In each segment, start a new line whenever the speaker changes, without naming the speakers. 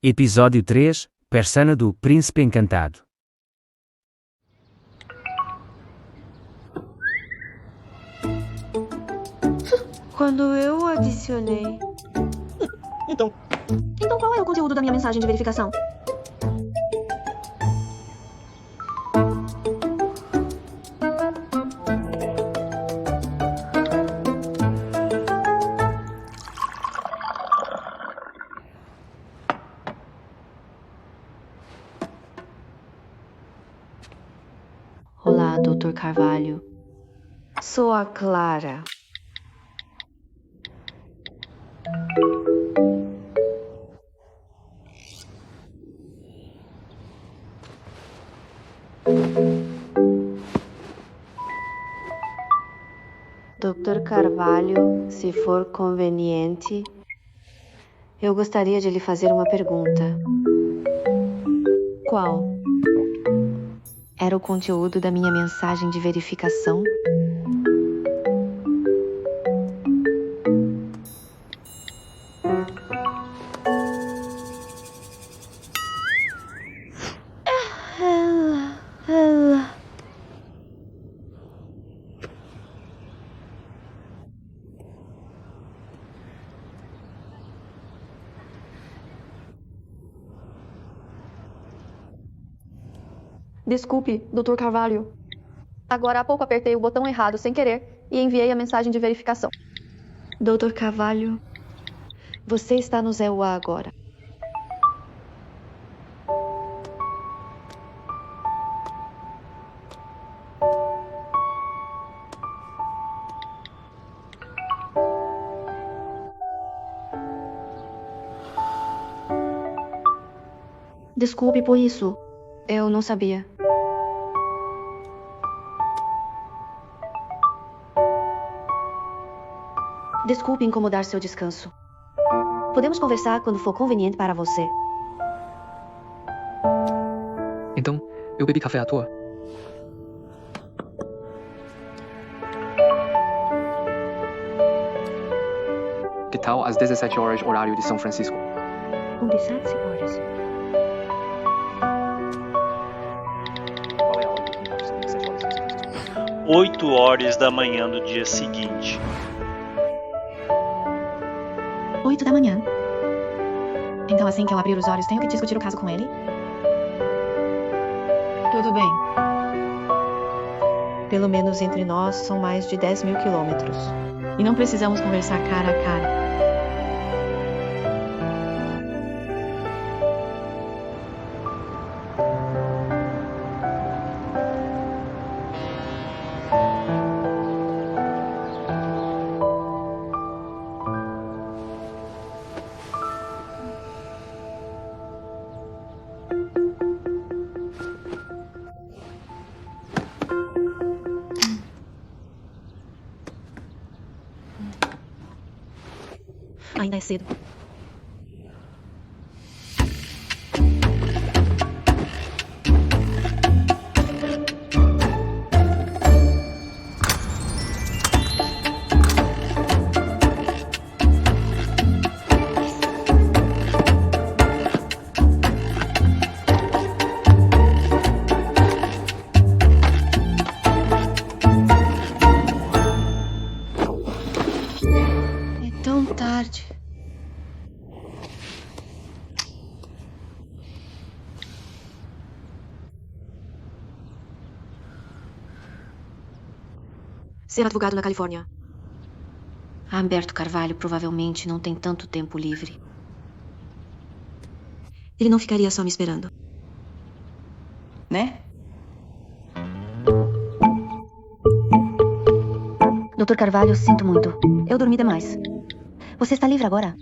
Episódio 3, Persona do Príncipe Encantado.
Quando eu o adicionei.
Então qual é o conteúdo da minha mensagem de verificação?
Olá, Dr. Carvalho. Sou a Clara. Dr. Carvalho, se for conveniente, eu gostaria de lhe fazer uma pergunta.
Qual?
Era o conteúdo da minha mensagem de verificação? Ela.
Desculpe, Dr. Carvalho. Agora há pouco apertei o botão errado sem querer e enviei a mensagem de verificação.
Dr. Carvalho, você está no Zé UA agora.
Desculpe por isso. Eu não sabia.
Desculpe incomodar seu descanso. Podemos conversar quando for conveniente para você.
Então, eu bebi café à toa? Que tal às 17 horas, horário de São Francisco?
17 horas.
Qual é a hora de 17 horas de São Francisco?
8 horas da manhã do dia seguinte.
8 da manhã. Então assim que eu abrir os olhos, tenho que discutir o caso com ele? Tudo bem.
Pelo menos entre nós são mais de 10.000 quilômetros.
E não precisamos conversar cara a cara. Ainda é cedo.
É tão tarde.
Ser advogado na Califórnia.
Humberto Carvalho provavelmente não tem tanto tempo livre.
Ele não ficaria só me esperando.
Né?
Dr. Carvalho, sinto muito. Eu dormi demais. Você está livre agora?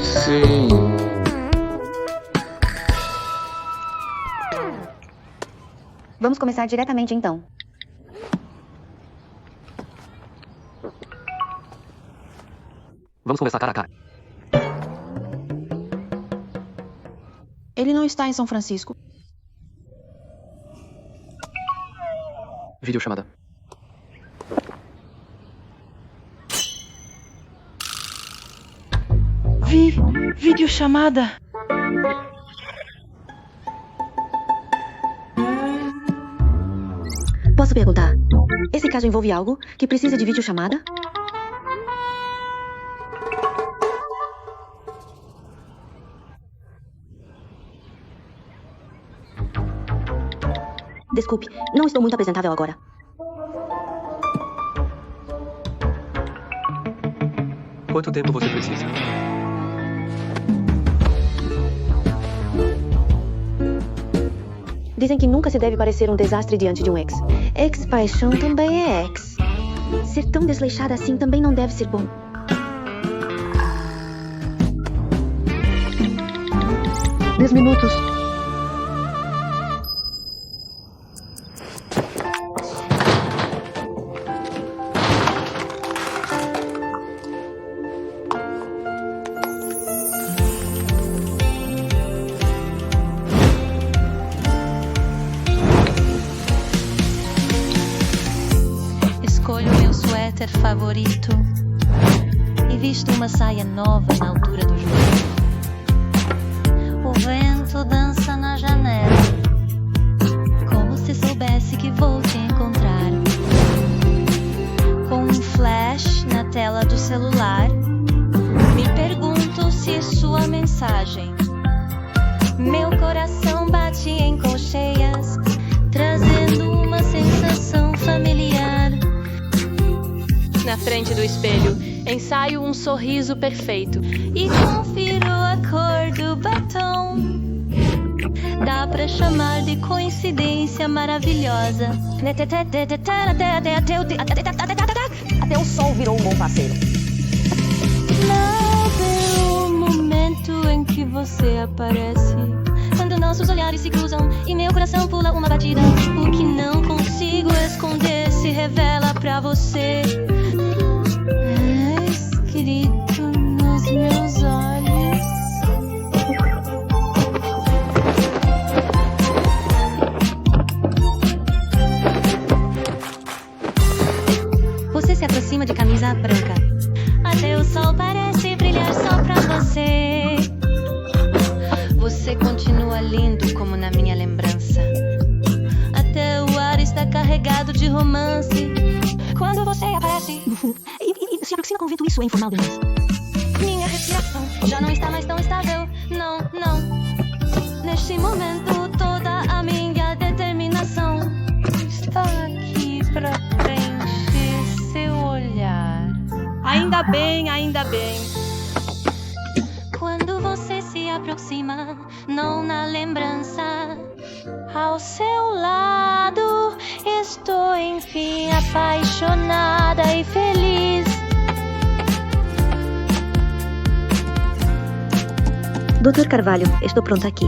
Sim.
Vamos começar diretamente então.
Vamos conversar cara a cara.
Ele não está em São Francisco.
Videochamada.
Videochamada.
Posso perguntar? Esse caso envolve algo que precisa de videochamada? Desculpe, não estou muito apresentável agora.
Quanto tempo você precisa?
Dizem que nunca se deve parecer um desastre diante de um ex. Ex-paixão também é ex. Ser tão desleixada assim também não deve ser bom. Dez minutos.
Escolho meu suéter favorito e visto uma saia nova na altura do joelho. O vento dança na janela, como se soubesse que vou te encontrar. Com um flash na tela do celular, me pergunto se sua mensagem. Meu coração bate em colcheias, trazendo uma sensação familiar. Na frente do espelho, ensaio um sorriso perfeito e confiro a cor do batom. Dá pra chamar de coincidência maravilhosa.
Até o sol virou um bom parceiro.
Nada é o momento em que você aparece, quando nossos olhares se cruzam e meu coração pula uma batida. O que não consigo esconder se revela pra você. É escrito nos meus olhos. Você se aproxima de camisa branca. Até o sol parece brilhar só pra você. Você continua lindo como na minha lembrança. Até o ar está carregado de romance quando você aparece.
E se aproxima com o vento, isso é informal demais.
Minha respiração já não está mais tão estável. Não, não. Neste momento toda a minha determinação está aqui pra preencher seu olhar.
Ainda bem, ainda bem.
Quando você se aproxima, não na lembrança, ao seu lado, estou enfim apaixonada e feliz.
Dr. Carvalho, estou pronta aqui.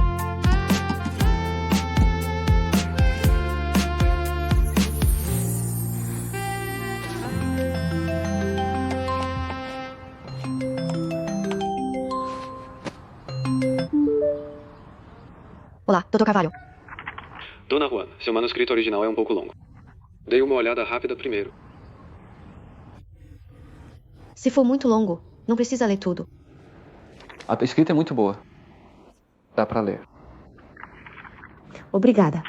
Olá, Dr. Carvalho.
Dona Juana, seu manuscrito original é um pouco longo. Dei uma olhada rápida primeiro.
Se for muito longo, não precisa ler tudo.
A escrita é muito boa. Dá pra ler.
Obrigada.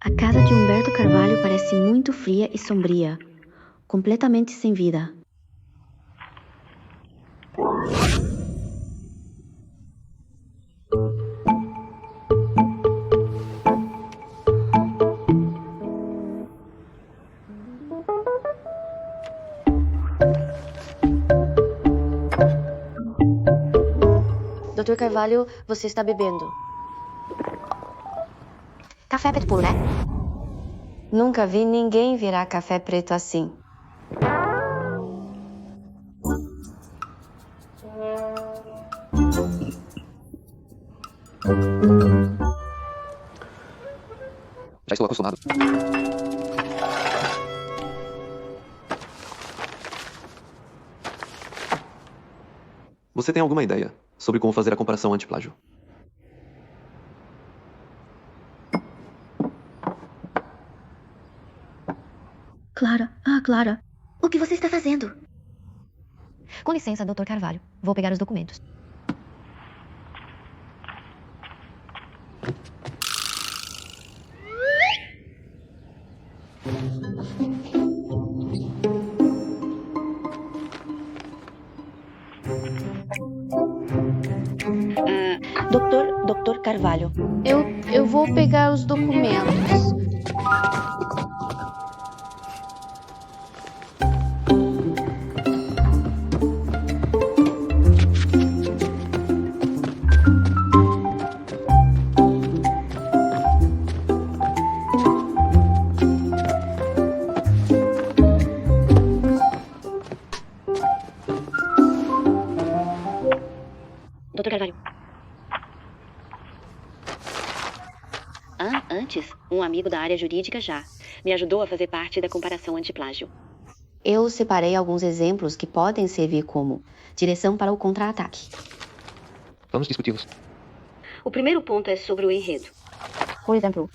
A casa de Humberto Carvalho parece muito fria e sombria, completamente sem vida. Dr. Carvalho, você está bebendo. Café preto puro, né? Nunca vi ninguém virar café preto assim.
estou acostumado. Você tem alguma ideia sobre como fazer a comparação anti-plágio?
Clara. Ah, Clara.
O que você está fazendo?
Com licença, Dr. Carvalho. Vou pegar os documentos.
Dr. Carvalho.
Eu vou pegar os documentos.
Dr. Carvalho. Antes, um amigo da área jurídica já me ajudou a fazer parte da comparação antiplágio.
Eu separei alguns exemplos que podem servir como direção para o contra-ataque.
Vamos discuti-los.
O primeiro ponto é sobre o enredo.
Por exemplo,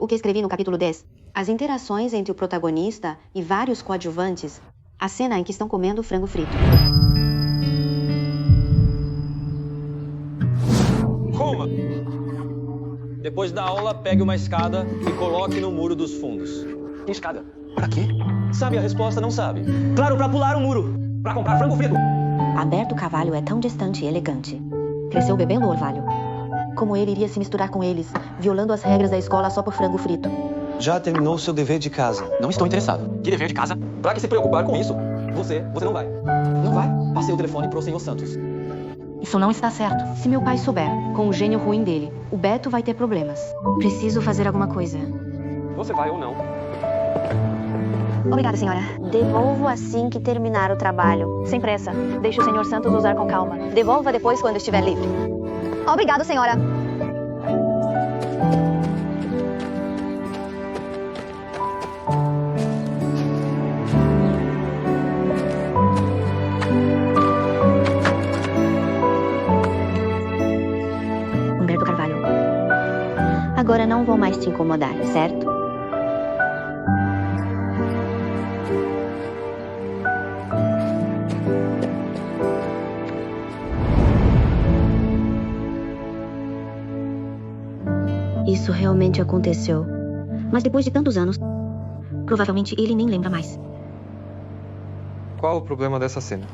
o que escrevi no capítulo 10. As interações entre o protagonista e vários coadjuvantes. A cena em que estão comendo frango frito.
Coma! Depois da aula, pegue uma escada e coloque no muro dos fundos.
Que escada? Pra quê?
Sabe a resposta, não sabe? Claro, pra pular um muro. Pra comprar frango frito.
Alberto Carvalho é tão distante e elegante. Cresceu bebendo orvalho. Como ele iria se misturar com eles, violando as regras da escola só por frango frito?
Já terminou seu dever de casa.
Não estou interessado. Que dever de casa?
Pra que se preocupar com isso? Você não vai.
Não vai?
Passei o telefone pro senhor Santos.
Isso não está certo.
Se meu pai souber, com o gênio ruim dele, o Beto vai ter problemas. Preciso fazer alguma coisa.
Você vai ou não?
Obrigada, senhora.
Devolvo assim que terminar o trabalho.
Sem pressa. Deixe o Sr. Santos usar com calma. Devolva depois quando estiver livre. Obrigado, senhora.
Humberto Carvalho. Agora não vou mais te incomodar, certo? Isso realmente aconteceu. Mas depois de tantos anos, provavelmente ele nem lembra mais.
Qual o problema dessa cena?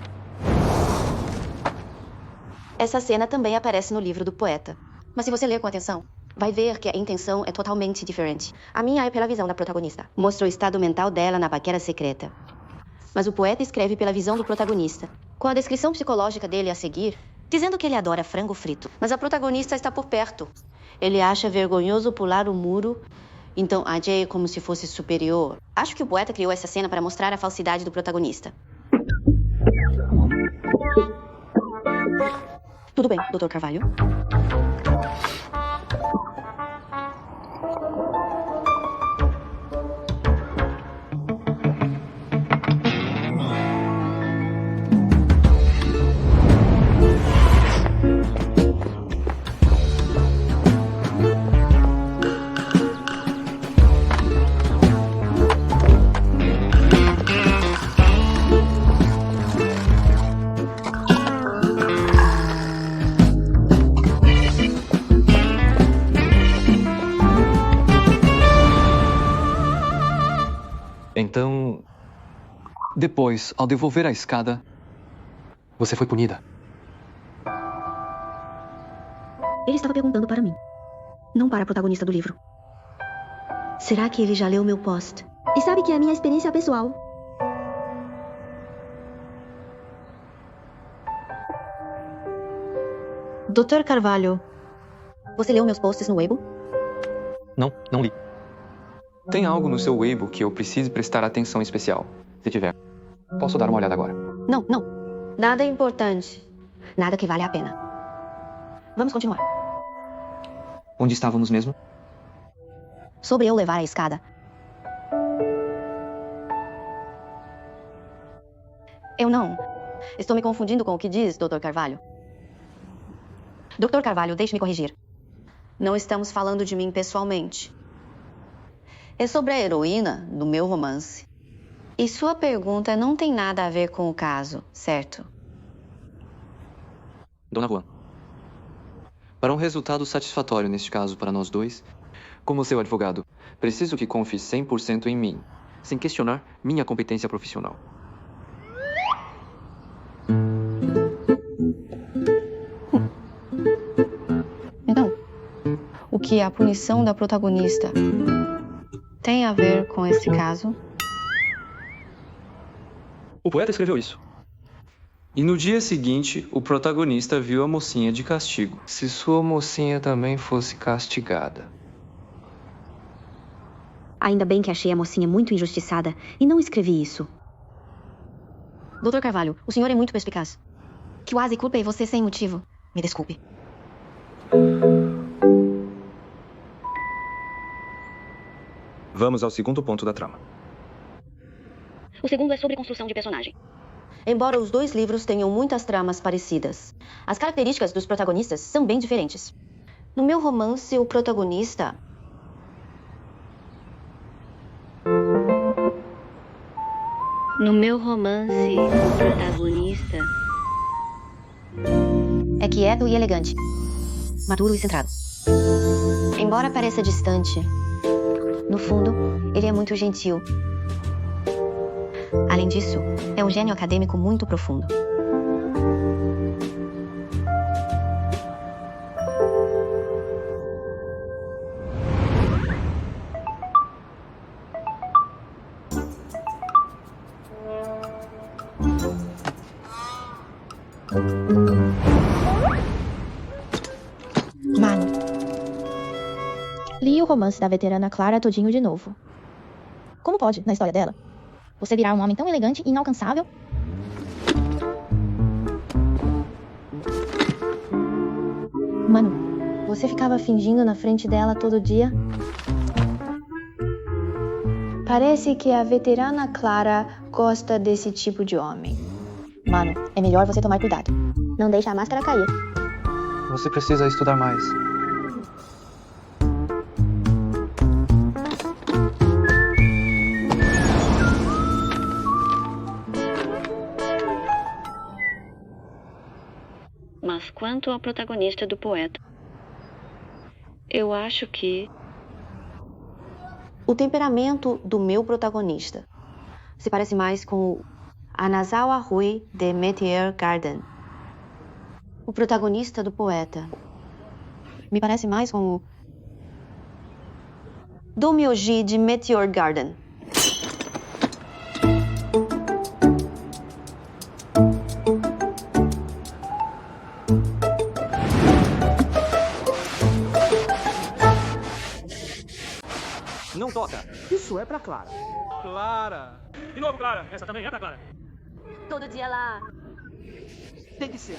Essa cena também aparece no livro do poeta. Mas se você ler com atenção, vai ver que a intenção é totalmente diferente. A minha é pela visão da protagonista. Mostra o estado mental dela na paquera secreta. Mas o poeta escreve pela visão do protagonista, com a descrição psicológica dele a seguir, dizendo que ele adora frango frito. Mas a protagonista está por perto. Ele acha vergonhoso pular o muro, então age como se fosse superior. Acho que o poeta criou essa cena para mostrar a falsidade do protagonista. Tudo bem, Dr. Carvalho?
Então, depois, ao devolver a escada, você foi punida.
Ele estava perguntando para mim, não para a protagonista do livro. Será que ele já leu meu post? E sabe que é a minha experiência pessoal.
Dr. Carvalho.
Você leu meus posts no Weibo?
Não li. Tem algo no seu Weibo que eu precise prestar atenção especial? Se tiver, posso dar uma olhada agora.
Não. Nada importante. Nada que vale a pena. Vamos continuar.
Onde estávamos mesmo?
Sobre eu levar a escada. Eu não. Estou me confundindo com o que diz, Dr. Carvalho. Dr. Carvalho, deixe-me corrigir. Não estamos falando de mim pessoalmente. É sobre a heroína do meu romance. E sua pergunta não tem nada a ver com o caso, certo?
Dona Juan, para um resultado satisfatório neste caso para nós dois, como seu advogado, preciso que confie 100% em mim, sem questionar minha competência profissional.
Então, o que a punição da protagonista tem a ver com esse caso?
O poeta escreveu isso. E no dia seguinte, o protagonista viu a mocinha de castigo.
Se sua mocinha também fosse castigada.
Ainda bem que achei a mocinha muito injustiçada e não escrevi isso.
Dr. Carvalho, o senhor é muito perspicaz. Quase culpei você sem motivo. Me desculpe.
Vamos ao segundo ponto da trama.
O segundo é sobre construção de personagem.
Embora os dois livros tenham muitas tramas parecidas, as características dos protagonistas são bem diferentes. No meu romance, o protagonista...
No meu romance, o protagonista
é quieto e elegante, maduro e centrado. Embora pareça distante, no fundo, ele é muito gentil. Além disso, é um gênio acadêmico muito profundo.
Mano, li o romance da veterana Clara todinho de novo. Como pode, na história dela, você virar um homem tão elegante e inalcançável?
Mano, você ficava fingindo na frente dela todo dia? Parece que a veterana Clara gosta desse tipo de homem.
Mano, é melhor você tomar cuidado. Não deixe a máscara cair.
Você precisa estudar mais.
Mas quanto ao protagonista do poeta, eu acho que...
O temperamento do meu protagonista se parece mais com o Anasawa Rui de Meteor Garden. O protagonista do poeta me parece mais com o Domyoji de Meteor Garden.
Não toca.
Isso é pra Clara.
Clara.
De novo, Clara. Essa também é pra Clara.
Todo dia lá.
Tem que ser.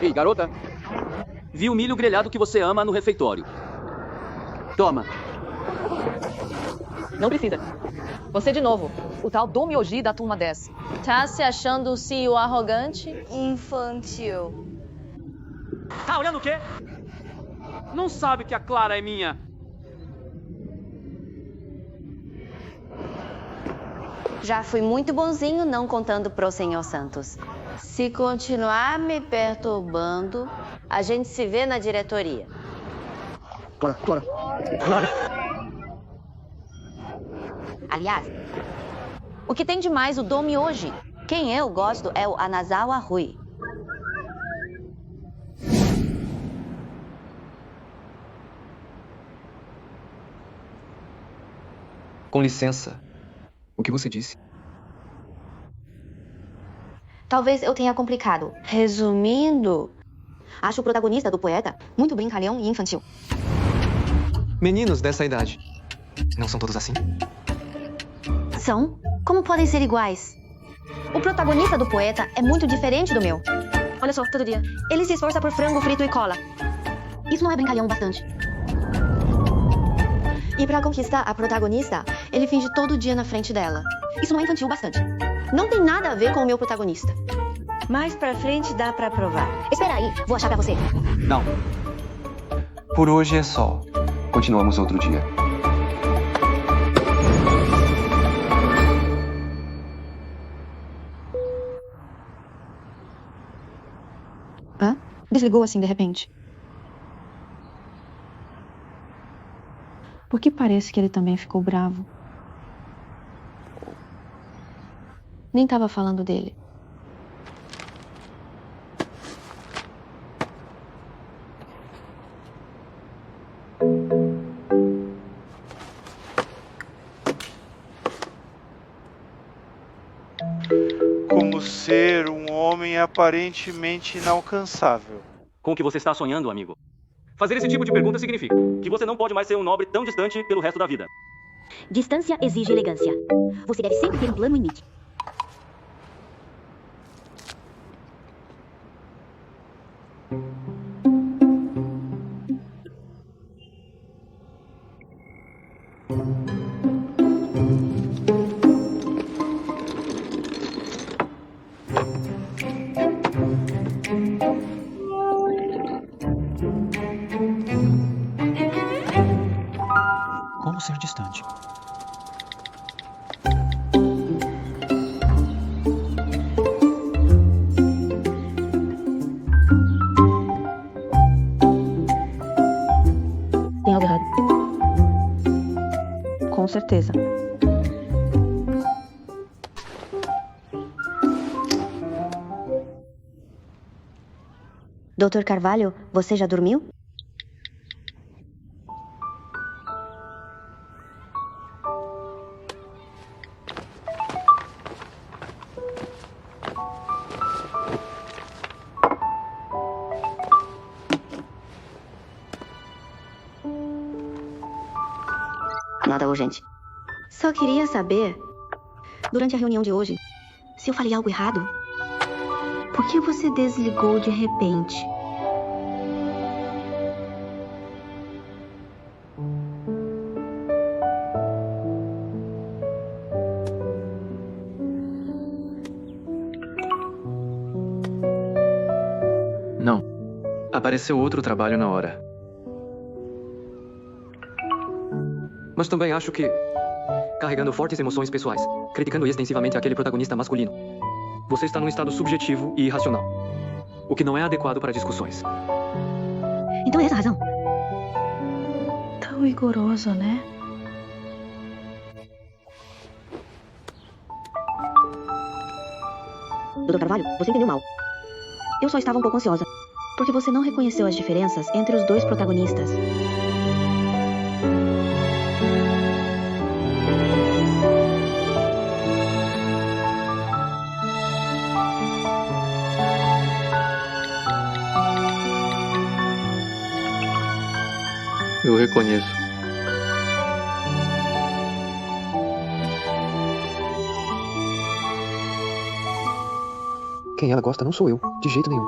Ei, garota. Vi o milho grelhado que você ama no refeitório. Toma.
Não precisa. Você de novo. O tal Domyoji da turma 10. Tá se achando o CEO arrogante?
Infantil.
Tá olhando o quê? Não sabe que a Clara é minha.
Já fui muito bonzinho não contando pro senhor Santos. Se continuar me perturbando, a gente se vê na diretoria.
Clara.
Aliás, o que tem de mais o Domyoji? Quem eu gosto é o Anasawa Rui.
Com licença, o que você disse?
Talvez eu tenha complicado. Resumindo, acho o protagonista do poeta muito brincalhão e infantil.
Meninos dessa idade, não são todos assim?
São? Como podem ser iguais? O protagonista do poeta é muito diferente do meu. Olha só, todo dia. Ele se esforça por frango frito e cola. Isso não é brincalhão bastante. E pra conquistar a protagonista, ele finge todo dia na frente dela. Isso não é infantil bastante. Não tem nada a ver com o meu protagonista.
Mais pra frente dá pra provar.
Espera aí, vou achar pra você.
Não. Por hoje é só. Continuamos outro dia.
Hã? Desligou assim de repente. Por que parece que ele também ficou bravo? Nem tava falando dele.
Como ser um homem aparentemente inalcançável.
Com o que você está sonhando, amigo? Fazer esse tipo de pergunta significa que você não pode mais ser um nobre tão distante pelo resto da vida.
Distância exige elegância. Você deve sempre ter um plano limite.
Como ser distante?
Tem algo errado. Com certeza.
Dr. Carvalho, você já dormiu?
Nada urgente. Só queria saber, durante a reunião de hoje, se eu falei algo errado. Por que você desligou de repente?
Não. Apareceu outro trabalho na hora. Mas também acho que, carregando fortes emoções pessoais, criticando extensivamente aquele protagonista masculino, você está num estado subjetivo e irracional, o que não é adequado para discussões.
Então é essa a razão. Tão rigoroso, né? Dr. Carvalho, você entendeu mal. Eu só estava um pouco ansiosa, porque você não reconheceu as diferenças entre os dois protagonistas.
Eu reconheço.
Quem ela gosta não sou eu, de jeito nenhum.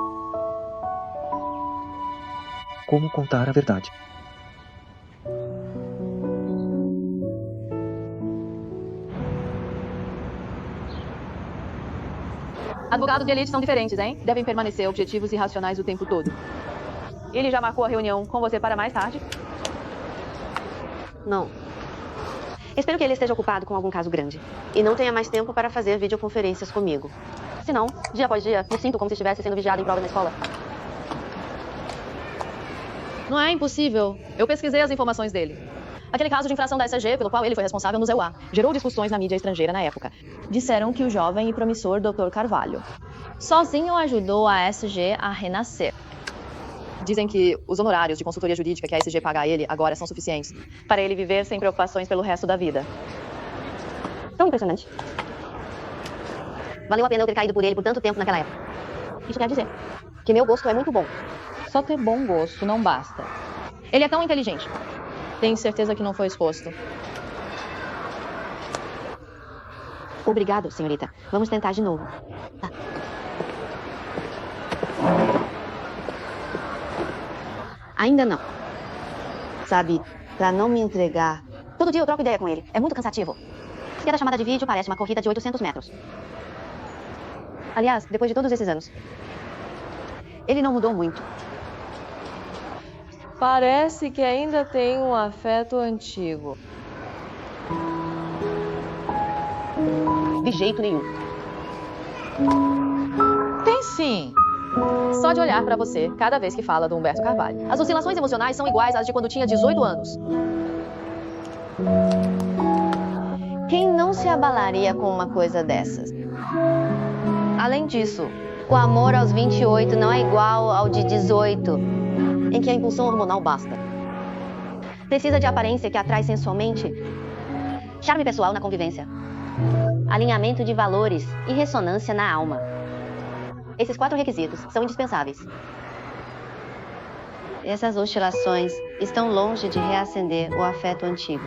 Como contar a verdade?
Advogados de elite são diferentes, hein? Devem permanecer objetivos e racionais o tempo todo. Ele já marcou a reunião com você para mais tarde?
Não. Espero que ele esteja ocupado com algum caso grande. E não tenha mais tempo para fazer videoconferências comigo. Senão, dia após dia, me sinto como se estivesse sendo vigiado em prova na escola.
Não é impossível. Eu pesquisei as informações dele. Aquele caso de infração da SG, pelo qual ele foi responsável no ZEUA, gerou discussões na mídia estrangeira na época. Disseram que o jovem e promissor Dr. Carvalho sozinho ajudou a SG a renascer. Dizem que os honorários de consultoria jurídica que a SG paga a ele agora são suficientes para ele viver sem preocupações pelo resto da vida.
Tão impressionante. Valeu a pena eu ter caído por ele por tanto tempo naquela época. Isso quer dizer que meu gosto é muito bom.
Só ter bom gosto não basta. Ele é tão inteligente. Tenho certeza que não foi exposto.
Obrigado, senhorita. Vamos tentar de novo. Tá. Ainda não. Sabe, pra não me entregar... Todo dia eu troco ideia com ele. É muito cansativo. E a chamada de vídeo parece uma corrida de 800 metros. Aliás, depois de todos esses anos, ele não mudou muito.
Parece que ainda tem um afeto antigo.
De jeito nenhum.
Tem sim. Só de olhar pra você cada vez que fala do Humberto Carvalho. As oscilações emocionais são iguais às de quando tinha 18 anos.
Quem não se abalaria com uma coisa dessas? Além disso, o amor aos 28 não é igual ao de 18, em que a impulsão hormonal basta. Precisa de aparência que atrai sensualmente, charme pessoal na convivência, alinhamento de valores e ressonância na alma. Esses 4 requisitos são indispensáveis. Essas oscilações estão longe de reacender o afeto antigo.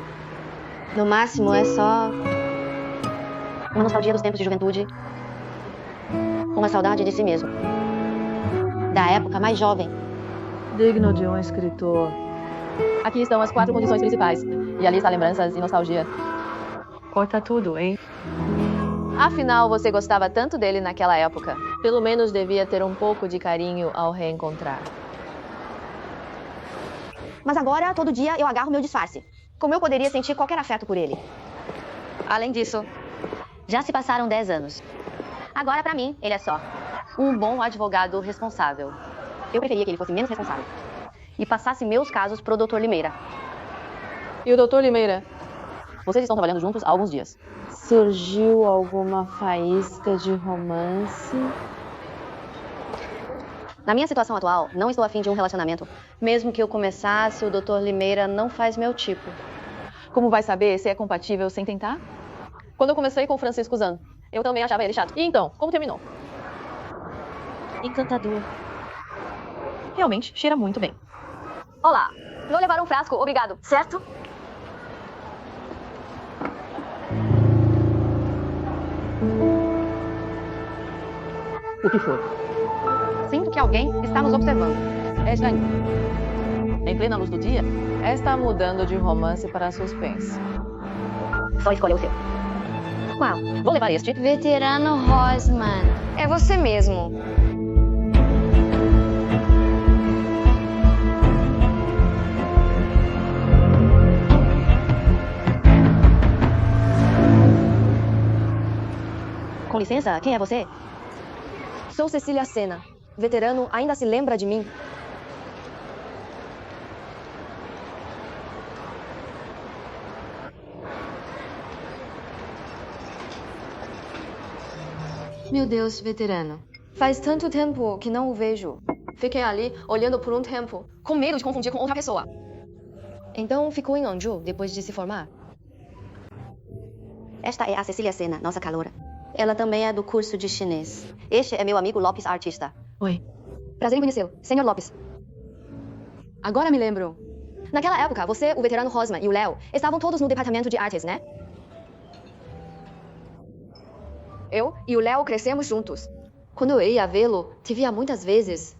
No máximo é só uma nostalgia dos tempos de juventude, uma saudade de si mesmo, da época mais jovem.
Digno de um escritor.
Aqui estão as 4 condições principais. E ali está lembranças e nostalgia.
Corta tudo, hein?
Afinal, você gostava tanto dele naquela época. Pelo menos devia ter um pouco de carinho ao reencontrar.
Mas agora, todo dia, eu agarro meu disfarce. Como eu poderia sentir qualquer afeto por ele? Além disso, já se passaram 10 anos. Agora, pra mim, ele é só um bom advogado responsável. Eu preferia que ele fosse menos responsável e passasse meus casos pro Dr. Limeira.
E o Dr. Limeira? Vocês estão trabalhando juntos há alguns dias.
Surgiu alguma faísca de romance?
Na minha situação atual, não estou afim de um relacionamento. Mesmo que eu começasse, o Dr. Limeira não faz meu tipo.
Como vai saber se é compatível sem tentar? Quando eu comecei com o Francisco Zan, eu também achava ele chato. E então, como terminou?
Encantador.
Realmente, cheira muito bem.
Olá, vou levar um frasco, obrigado. Certo?
O que foi?
Sinto que alguém está nos observando.
É estranho. Em plena luz do dia,
está mudando de romance para suspense.
Só escolha o seu. Qual? Vou levar este.
Veterano Rosman. É você mesmo.
Com licença, quem é você?
Sou Cecília Sena. Veterano ainda se lembra de mim?
Meu Deus, veterano. Faz tanto tempo que não o vejo.
Fiquei ali, olhando por um tempo, com medo de confundir com outra pessoa.
Então ficou em Anju depois de se formar? Esta é a Cecília Sena, nossa caloura. Ela também é do curso de chinês. Este é meu amigo Lopes, artista.
Oi.
Prazer em conhecê-lo, Sr. Lopes.
Agora me lembro. Naquela época, você, o veterano Rosman e o Léo estavam todos no departamento de artes, né? Eu e o Léo crescemos juntos. Quando eu ia vê-lo, te via muitas vezes.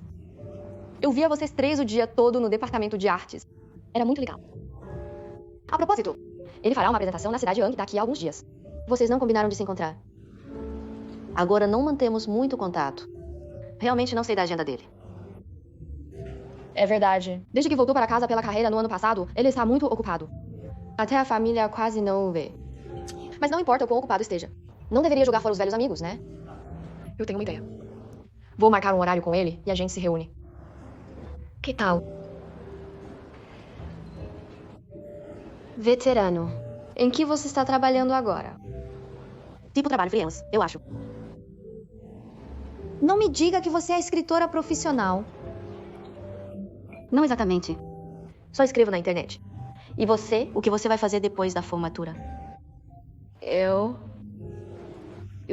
Eu via vocês 3 o dia todo no departamento de artes. Era muito legal. A propósito, ele fará uma apresentação na cidade Yang daqui a alguns dias.
Vocês não combinaram de se encontrar? Agora não mantemos muito contato. Realmente não sei da agenda dele.
É verdade. Desde que voltou para casa pela carreira no ano passado, ele está muito ocupado. Até a família quase não o vê. Mas não importa o quão ocupado esteja. Não deveria jogar fora os velhos amigos, né? Eu tenho uma ideia. Vou marcar um horário com ele e a gente se reúne.
Que tal?
Veterano, em que você está trabalhando agora?
Tipo trabalho freelance, eu acho.
Não me diga que você é escritora profissional.
Não exatamente. Só escrevo na internet. E você, o que você vai fazer depois da formatura?
Eu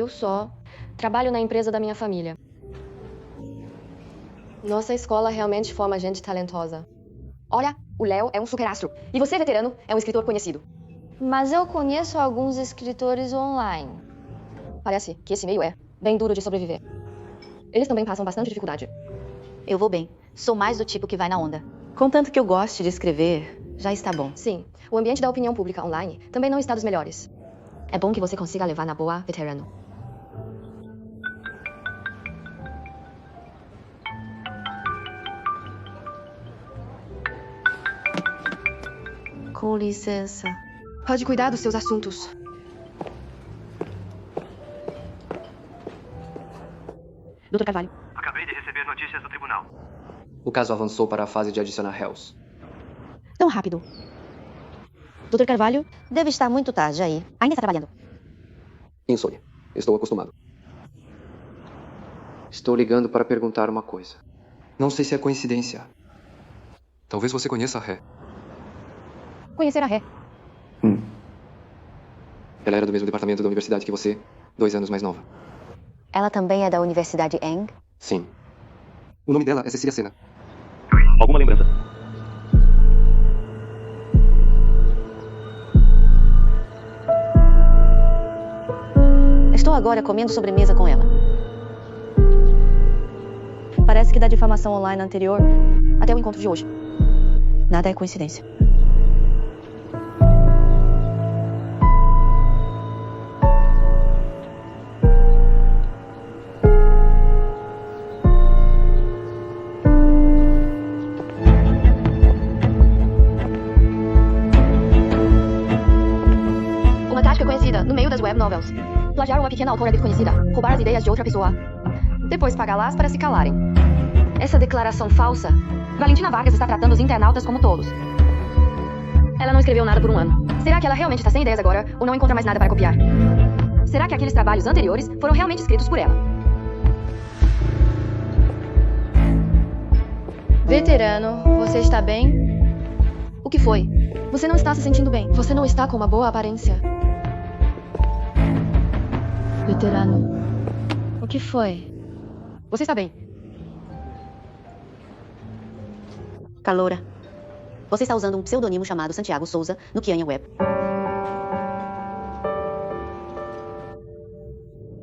só trabalho na empresa da minha família. Nossa escola realmente forma gente talentosa. Olha, o Léo é um superastro. E você, veterano, é um escritor conhecido.
Mas eu conheço alguns escritores online.
Parece que esse meio é bem duro de sobreviver. Eles também passam bastante dificuldade.
Eu vou bem. Sou mais do tipo que vai na onda. Contanto que eu goste de escrever, já está bom.
Sim, o ambiente da opinião pública online também não está dos melhores. É bom que você consiga levar na boa, veterano.
Com licença.
Pode cuidar dos seus assuntos.
Dr. Carvalho.
Acabei de receber notícias do tribunal. O caso avançou para a fase de adicionar réus.
Tão rápido. Dr. Carvalho.
Deve estar muito tarde aí.
Ainda está trabalhando.
Insônia. Estou acostumado. Estou ligando para perguntar uma coisa. Não sei se é coincidência. Talvez você conheça a Ré.
Conhecer a Ré.
Ela era do mesmo departamento da universidade que você, 2 anos mais nova.
Ela também é da Universidade Eng?
Sim. O nome dela é Cecília Sena.
Alguma lembrança?
Estou agora comendo sobremesa com ela.
Parece que da difamação online anterior até o encontro de hoje. Nada é coincidência.
Uma tática conhecida no meio das web novels. Plagiar uma pequena autora desconhecida. Roubar as ideias de outra pessoa.
Depois pagá-las para se calarem. Essa declaração falsa.
Valentina Vargas está tratando os internautas como tolos. Ela não escreveu nada por um ano. Será que ela realmente está sem ideias agora ou não encontra mais nada para copiar? Será que aqueles trabalhos anteriores foram realmente escritos por ela?
Veterano, você está bem?
O que foi? Você não está se sentindo bem.
Você não está com uma boa aparência.
Veterano.
O que foi?
Você está bem.
Caloura. Você está usando um pseudônimo chamado Santiago Souza no Kianya Web.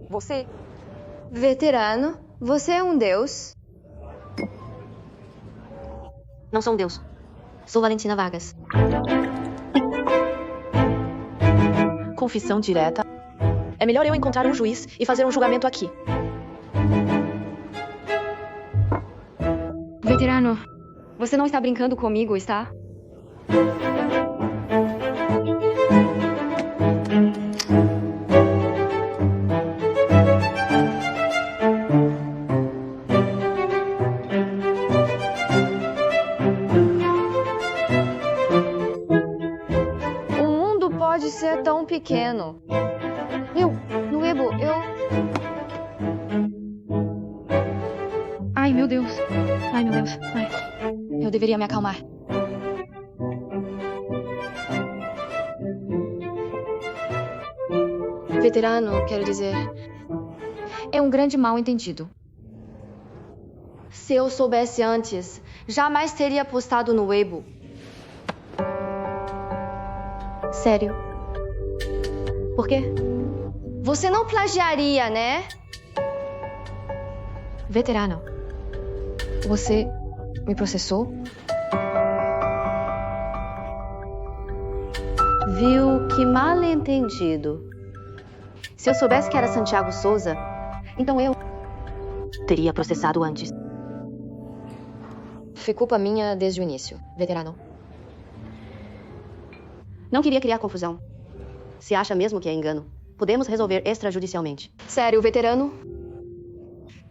Você? Veterano, você é um deus?
Não sou um deus. Sou Valentina Vargas.
Confissão direta. É melhor eu encontrar um juiz e fazer um julgamento aqui.
Veterano, você não está brincando comigo, está? O mundo pode ser tão pequeno. No Weibo,
Ai, meu Deus. Ai, meu Deus. Ai. Eu deveria me acalmar.
Veterano, quero dizer, é um grande mal-entendido. Se eu soubesse antes, jamais teria postado no Weibo.
Sério? Por quê?
Você não plagiaria, né?
Veterano.
Você me processou?
Viu, que mal-entendido. Se eu soubesse que era Santiago Souza, então eu teria processado antes.
Foi culpa minha desde o início, veterano.
Não queria criar confusão. Se acha mesmo que é engano, podemos resolver extrajudicialmente.
Sério, veterano?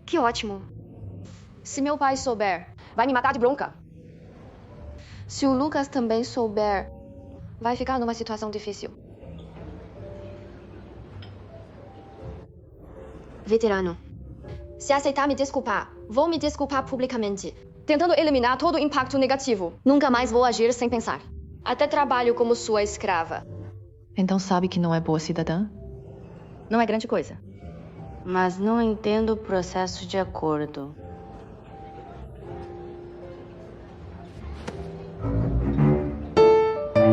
Que ótimo. Se meu pai souber,
vai me matar de bronca.
Se o Lucas também souber, vai ficar numa situação difícil. Veterano, se aceitar me desculpar, vou me desculpar publicamente,
tentando eliminar todo o impacto negativo.
Nunca mais vou agir sem pensar. Até trabalho como sua escrava.
Então sabe que não é boa cidadã?
Não é grande coisa. Mas não entendo o processo de acordo.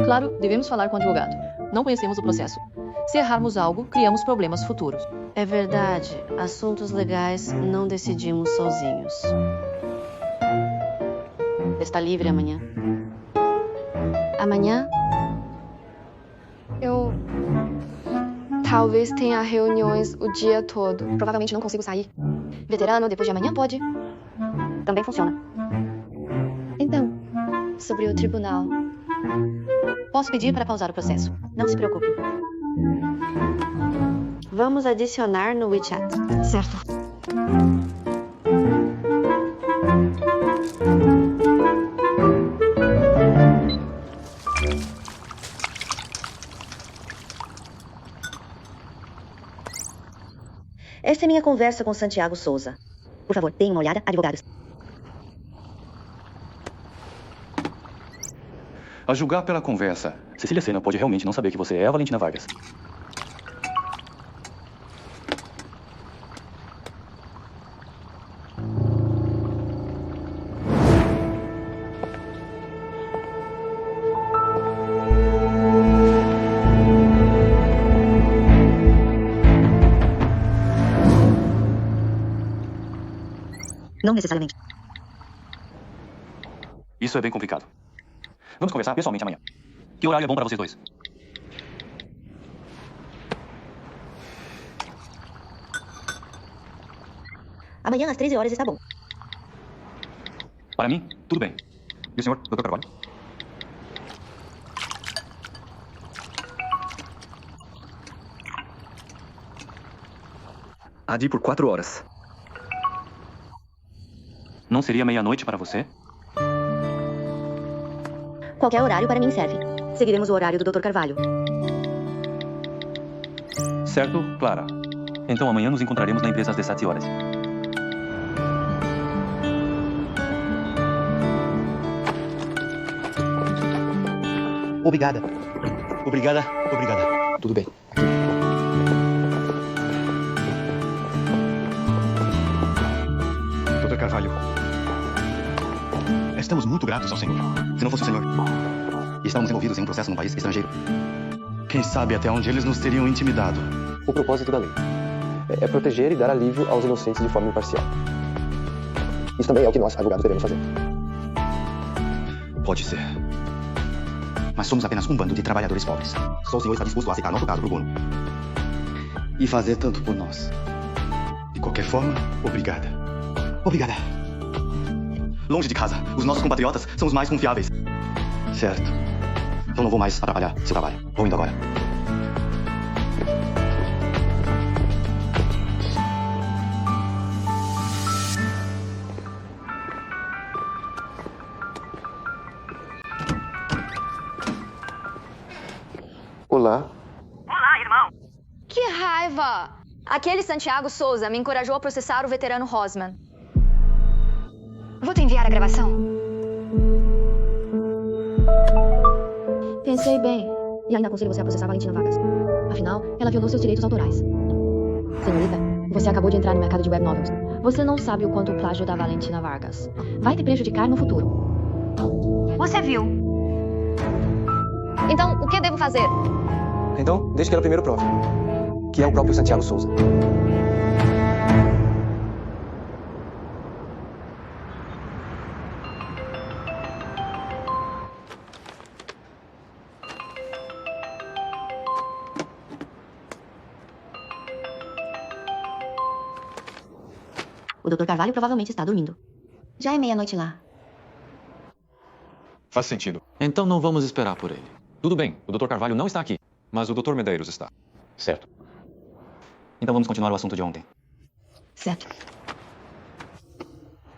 Claro, devemos falar com o advogado. Não conhecemos o processo. Se errarmos algo, criamos problemas futuros.
É verdade. Assuntos legais não decidimos sozinhos. está livre amanhã. Amanhã?
Eu talvez tenha reuniões o dia todo.
Provavelmente não consigo sair. Veterano, depois de amanhã pode. Também funciona. Então, sobre o tribunal. Posso pedir para pausar o processo. Não se preocupe. Vamos adicionar no WeChat.
Certo.
Esta é minha conversa com Santiago Souza. Por favor, deem uma olhada, advogados.
A julgar pela conversa, Cecília Sena pode realmente não saber que você é a Valentina Vargas.
Não necessariamente.
Isso é bem complicado. Vamos conversar pessoalmente amanhã. Que horário é bom para vocês dois?
Amanhã às 13 horas está bom.
Para mim, tudo bem. E o senhor, Dr. Carvalho?
Há de ir por 4 horas.
Não seria meia-noite para você?
Qualquer horário para mim serve. Seguiremos o horário do Dr. Carvalho.
Certo, Clara. Então amanhã nos encontraremos na empresa às 17 horas.
Obrigada.
Obrigada.
Tudo bem.
Dr. Carvalho, estamos muito gratos ao senhor.
Se não fosse o senhor, e estávamos envolvidos em um processo num país estrangeiro.
Quem sabe até onde eles nos teriam intimidado.
O propósito da lei é proteger e dar alívio aos inocentes de forma imparcial. Isso também é o que nós, advogados, devemos fazer.
Pode ser. Mas somos apenas um bando de trabalhadores pobres. Só o senhor está disposto a aceitar nosso caso pro bono. E fazer tanto por nós.
De qualquer forma, obrigada.
Obrigada. Longe de casa, os nossos compatriotas são os mais confiáveis. Certo. Então não vou mais atrapalhar seu trabalho. Vou indo agora.
Olá.
Olá, irmão. Que raiva! Aquele Santiago Souza me encorajou a processar o veterano Rosman. Vou te enviar a gravação.
Pensei bem. E ainda aconselho você a processar Valentina Vargas. Afinal, ela violou seus direitos autorais. Senhorita, você acabou de entrar no mercado de web novels. Você não sabe o quanto o plágio da Valentina Vargas vai te prejudicar no futuro.
Você viu? Então, o que devo fazer?
Então, deixe que ela primeiro prove. Que é o próprio Santiago Souza.
O Dr. Carvalho provavelmente está dormindo. Já é meia-noite lá.
Faz sentido.
Então não vamos esperar por ele. Tudo bem, o Dr. Carvalho não está aqui, mas o Dr. Medeiros está.
Certo. Então vamos continuar o assunto de ontem.
Certo.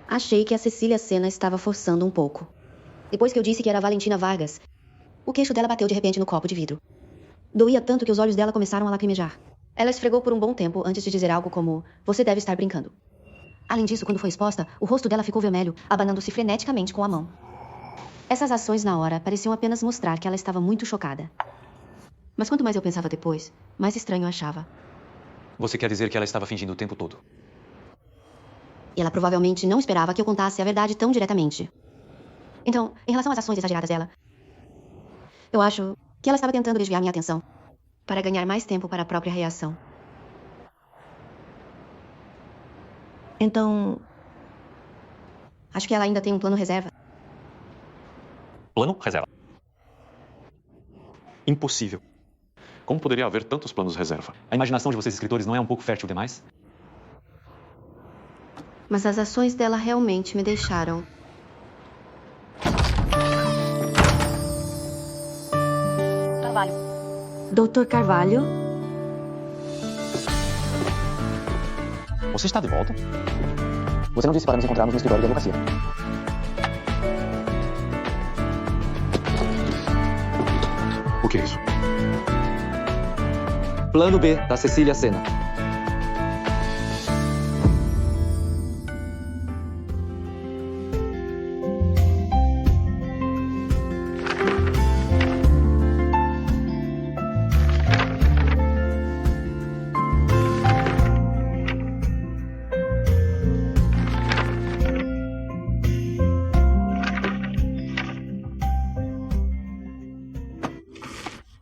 Achei que a Cecília Sena estava forçando um pouco. Depois que eu disse que era a Valentina Vargas, o queixo dela bateu de repente no copo de vidro. Doía tanto que os olhos dela começaram a lacrimejar. Ela esfregou por um bom tempo antes de dizer algo como: "Você deve estar brincando." Além disso, quando foi exposta, o rosto dela ficou vermelho, abanando-se freneticamente com a mão. Essas ações na hora pareciam apenas mostrar que ela estava muito chocada. Mas quanto mais eu pensava depois, mais estranho eu achava.
Você quer dizer que ela estava fingindo o tempo todo?
E ela provavelmente não esperava que eu contasse a verdade tão diretamente. Então, em relação às ações exageradas dela, eu acho que ela estava tentando desviar minha atenção para ganhar mais tempo para a própria reação. Então, acho que ela ainda tem um plano reserva.
Plano reserva.
Impossível. Como poderia haver tantos planos reserva?
A imaginação de vocês escritores não é um pouco fértil demais?
Mas as ações dela realmente me deixaram.
Carvalho.
Dr. Carvalho?
Você está de volta?
Você não disse para nos encontrarmos no escritório de advocacia.
O que é isso?
Plano B, da Cecília Sena.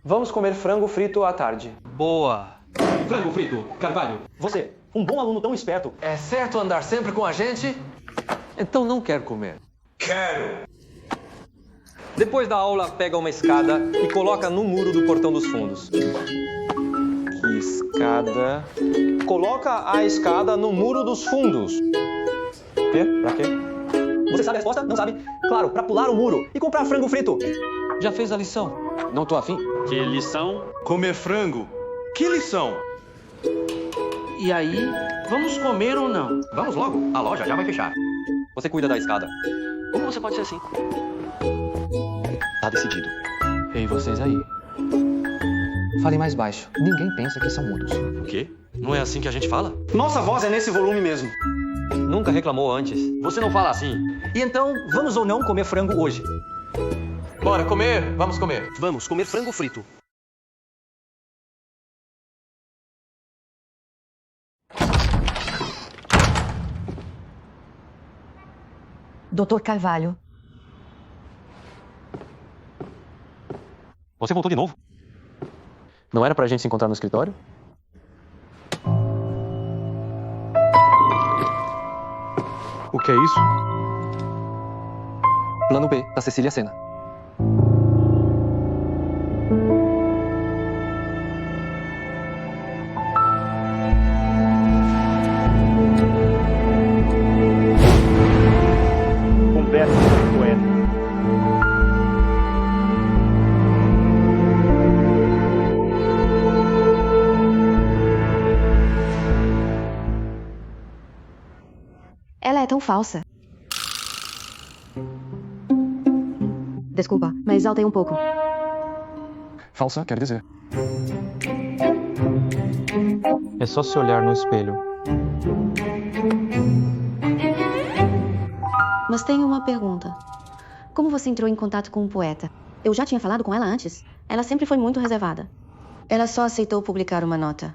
Vamos comer frango frito à tarde.
Boa.
Frango frito, Carvalho.
Você, um bom aluno tão esperto.
É certo andar sempre com a gente? Então não quer comer.
Quero.
Depois da aula, pega uma escada e coloca no muro do portão dos fundos. Que escada? Coloca a escada no muro dos fundos. Quê? Pra quê?
Você sabe a resposta? Não sabe? Claro, pra pular o muro e comprar frango frito.
Já fez a lição? Não tô afim.
Que lição?
Comer frango? Que lição?
E aí, vamos comer ou não?
Vamos logo, a loja já vai fechar.
Você cuida da escada.
Como você pode ser assim?
Tá decidido.
Ei, vocês aí. Falem mais baixo. Ninguém pensa que são mudos.
O quê? Não é assim que a gente fala?
Nossa voz é nesse volume mesmo.
Nunca reclamou antes.
Você não fala assim. E então, vamos ou não comer frango hoje?
Bora comer, vamos comer.
Vamos comer frango frito.
Dr. Carvalho.
Você voltou de novo?
Não era pra gente se encontrar no escritório?
O que é isso?
Plano B, da Cecília Sena.
Conversa com o poeta.
Ela é tão falsa. Desculpa, mas alta aí um pouco.
Falsa quer dizer.
É só se olhar no espelho.
Mas tenho uma pergunta. Como você entrou em contato com o poeta? Eu já tinha falado com ela antes. Ela sempre foi muito reservada. Ela só aceitou publicar uma nota.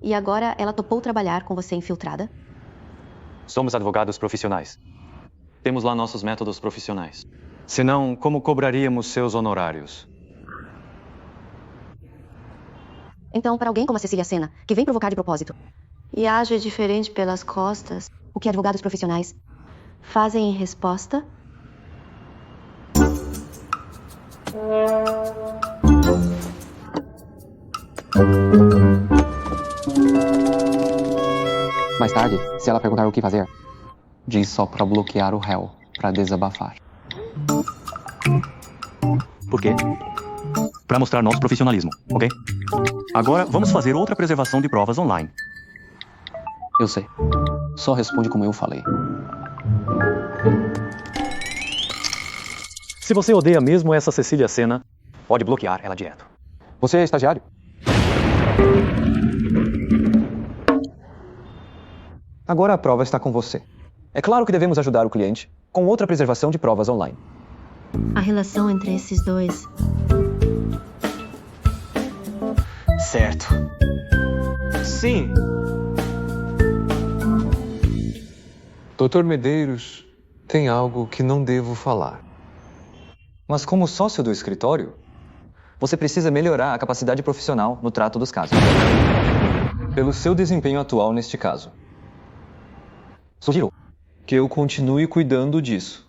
E agora ela topou trabalhar com você infiltrada?
Somos advogados profissionais. Temos lá nossos métodos profissionais. Senão, como cobraríamos seus honorários?
Então, para alguém como a Cecília Sena, que vem provocar de propósito, e age diferente pelas costas, o que advogados profissionais fazem em resposta?
Mais tarde, se ela perguntar o que fazer, diz só pra bloquear o réu, pra desabafar.
Por quê? Para mostrar nosso profissionalismo, ok? Agora, vamos fazer outra preservação de provas online.
Eu sei. Só responde como eu falei.
Se você odeia mesmo essa Cecília Sena, pode bloquear ela direto.
Você é estagiário? Agora a prova está com você. É claro que devemos ajudar o cliente com outra preservação de provas online.
A relação entre esses dois.
Certo. Sim.
Dr. Medeiros, tem algo que não devo falar.
Mas como sócio do escritório, você precisa melhorar a capacidade profissional no trato dos casos. Pelo seu desempenho atual neste caso. Sugiro que eu continue cuidando disso.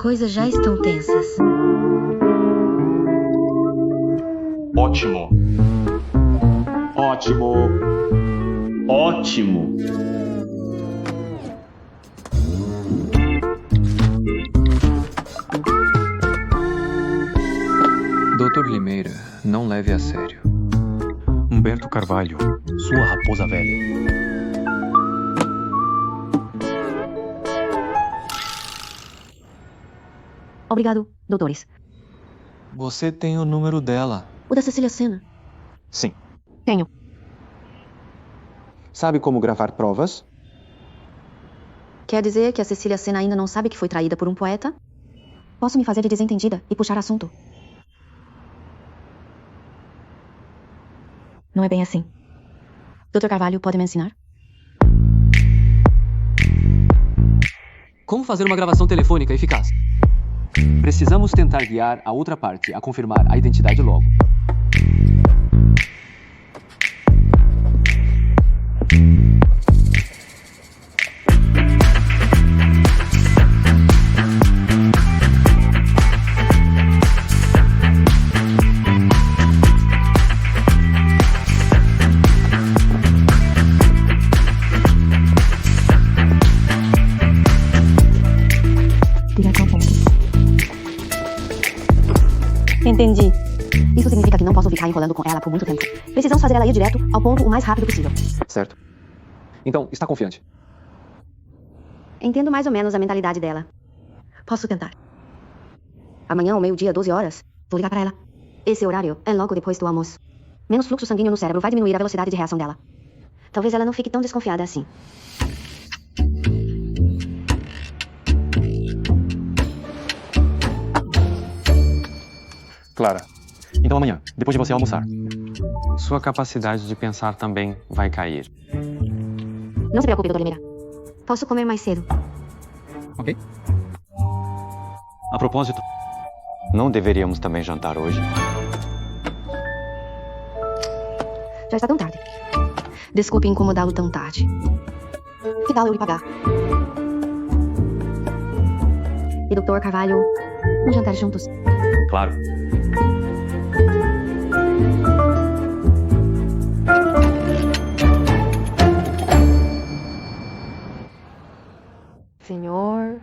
coisas já estão tensas.
Ótimo.
Ótimo. Ótimo.
Doutor Limeira, não leve a sério.
Humberto Carvalho, sua raposa velha.
Obrigado, doutores.
Você tem o número dela.
O da Cecília Sena.
Sim.
Tenho.
Sabe como gravar provas?
Quer dizer que a Cecília Sena ainda não sabe que foi traída por um poeta? Posso me fazer de desentendida e puxar assunto? Não é bem assim. Dr. Carvalho, pode me ensinar?
Como fazer uma gravação telefônica eficaz?
Precisamos tentar guiar a outra parte a confirmar a identidade logo.
Entendi. Isso significa que não posso ficar enrolando com ela por muito tempo. Precisamos fazer ela ir direto ao ponto o mais rápido possível.
Certo. Então, está confiante?
Entendo mais ou menos a mentalidade dela. Posso tentar. Amanhã, ao meio-dia, 12 horas, vou ligar pra ela. Esse horário é logo depois do almoço. Menos fluxo sanguíneo no cérebro vai diminuir a velocidade de reação dela. Talvez ela não fique tão desconfiada assim.
Clara, então amanhã, depois de você almoçar.
Sua capacidade de pensar também vai cair.
Não se preocupe, Dr. Limeira. Posso comer mais cedo.
Ok.
A propósito, não deveríamos também jantar hoje?
Já está tão tarde. Desculpe incomodá-lo tão tarde. Que tal eu lhe pagar? E Dr. Carvalho, um jantar juntos?
Claro.
Senhor,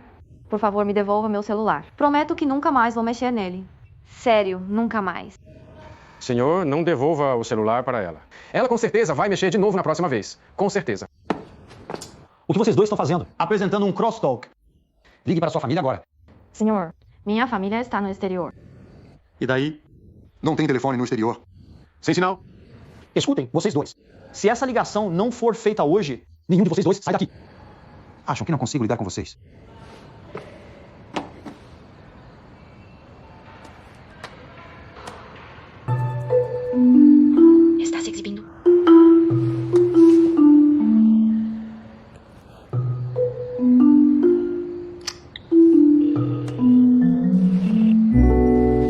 por favor, me devolva meu celular. Prometo que nunca mais vou mexer nele. Sério, nunca mais.
Senhor, não devolva o celular para ela. Ela com certeza vai mexer de novo na próxima vez. Com certeza.
O que vocês dois estão fazendo? Apresentando um crosstalk. Ligue para sua família agora.
Senhor, minha família está no exterior.
E daí? Não tem telefone no exterior.
Sem sinal.
Escutem, vocês dois. Se essa ligação não for feita hoje, nenhum de vocês dois sai daqui.
Acham que não consigo lidar com vocês?
Está se exibindo.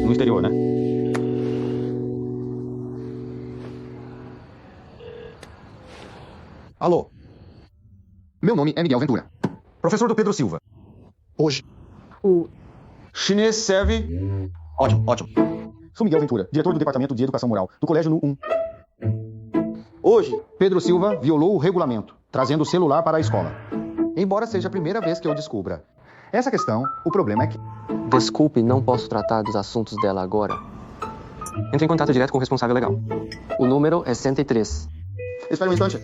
No exterior, né?
Alô? Meu nome é Miguel Ventura.
Professor do Pedro Silva.
Hoje.
O chinês serve...
Ótimo, ótimo. Sou Miguel Ventura, diretor do Departamento de Educação Moral, do Colégio no 1.
Hoje, Pedro Silva violou o regulamento, trazendo o celular para a escola.
Embora seja a primeira vez que eu descubra essa questão, o problema é que...
Desculpe, não posso tratar dos assuntos dela agora. Entre em contato direto com o responsável legal. O número é 103.
Espera um instante.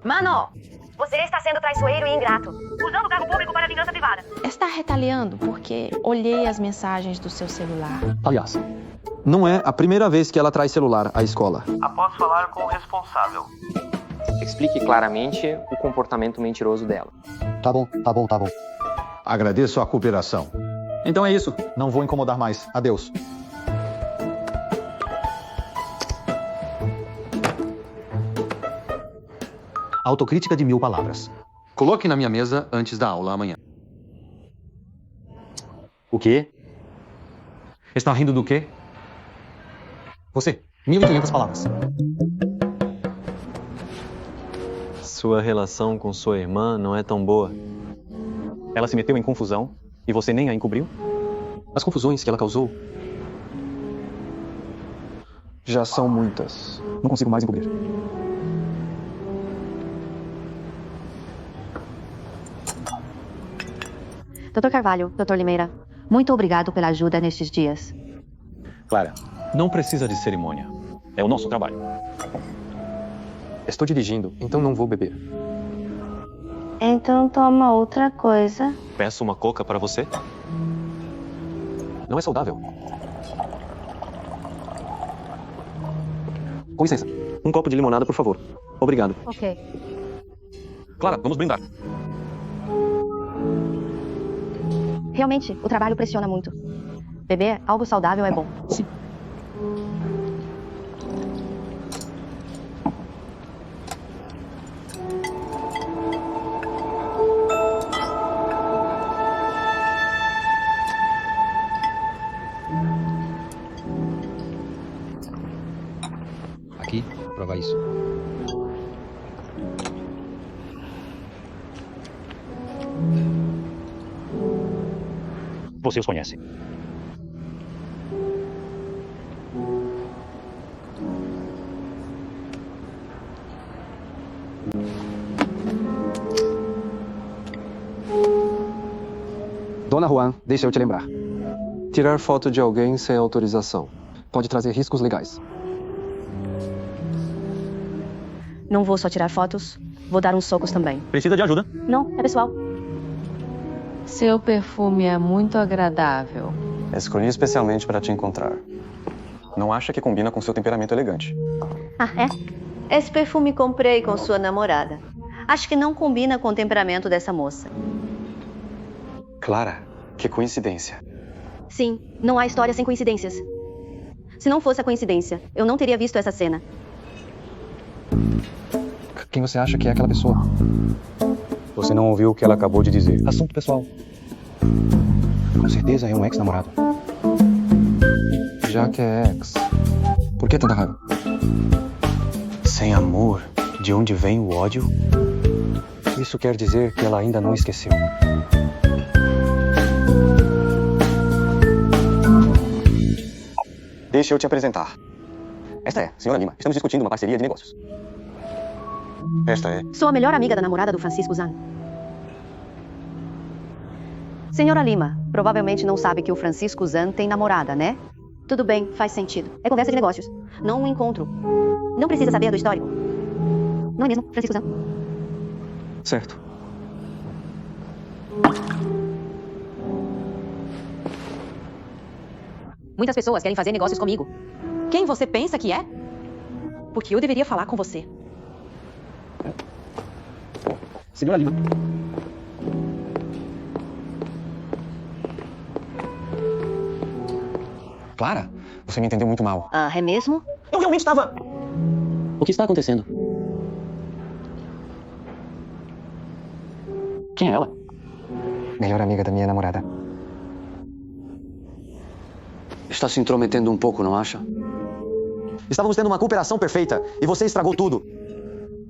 Mano, você está sendo traiçoeiro e ingrato, usando o carro público para vingança privada.
Está retaliando porque olhei as mensagens do seu celular.
Aliás, não é a primeira vez que ela traz celular à escola.
Após falar com o responsável.
Explique claramente o comportamento mentiroso dela.
Tá bom.
Agradeço a cooperação.
Então é isso. Não vou incomodar mais. Adeus.
Autocrítica de 1000 palavras.
Coloque na minha mesa antes da aula amanhã.
O quê? Está rindo do quê? Você, 1500 palavras.
Sua relação com sua irmã não é tão boa.
Ela se meteu em confusão e você nem a encobriu?
As confusões que ela causou já são muitas. Não consigo mais encobrir.
Dr. Carvalho, Dr. Limeira, muito obrigado pela ajuda nestes dias.
Clara, não precisa de cerimônia. É o nosso trabalho.
Estou dirigindo, então não vou beber.
Então toma outra coisa.
Peço uma coca para você?
Não é saudável. Com licença. Um copo de limonada, por favor. Obrigado.
Ok.
Clara, vamos brindar.
Realmente, o trabalho pressiona muito. Beber algo saudável é bom.
Sim.
Aqui, prova isso.
Você os conhece.
Dona Juan, deixa eu te lembrar. Tirar foto de alguém sem autorização pode trazer riscos legais.
Não vou só tirar fotos, vou dar uns socos também.
Precisa de ajuda?
Não, é pessoal.
Seu perfume é muito agradável.
Escolhi especialmente para te encontrar. Não acha que combina com seu temperamento elegante?
Ah, é? Esse perfume comprei com sua namorada. Acho que não combina com o temperamento dessa moça.
Clara, que coincidência.
Sim, não há história sem coincidências. Se não fosse a coincidência, eu não teria visto essa cena.
Quem você acha que é aquela pessoa?
Você não ouviu o que ela acabou de dizer.
Assunto pessoal.
Com certeza é um ex-namorado.
Já que é ex, por que tanta raiva?
Sem amor, de onde vem o ódio? Isso quer dizer que ela ainda não esqueceu. Deixa eu te apresentar. Esta é, senhora Lima. Estamos discutindo uma parceria de negócios. Esta é...
Sou a melhor amiga da namorada do Francisco Zan. Senhora Lima, provavelmente não sabe que o Francisco Zan tem namorada, né? Tudo bem, faz sentido. É conversa de negócios, não um encontro. Não precisa saber do histórico. Não é mesmo, Francisco Zan?
Certo.
Muitas pessoas querem fazer negócios comigo. Quem você pensa que é? Porque eu deveria falar com você.
Senhora Lima.
Clara, você me entendeu muito mal.
Ah, é mesmo?
Eu realmente estava... O que está acontecendo? Quem é ela?
Melhor amiga da minha namorada.
Está se intrometendo um pouco, não acha?
Estávamos tendo uma cooperação perfeita e você estragou tudo.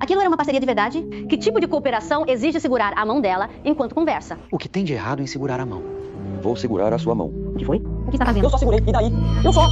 Aquilo era uma parceria de verdade? Que tipo de cooperação exige segurar a mão dela enquanto conversa?
O que tem de errado em segurar a mão? Vou segurar a sua mão.
O que foi? O que está fazendo?
Eu só segurei, e daí? Eu só...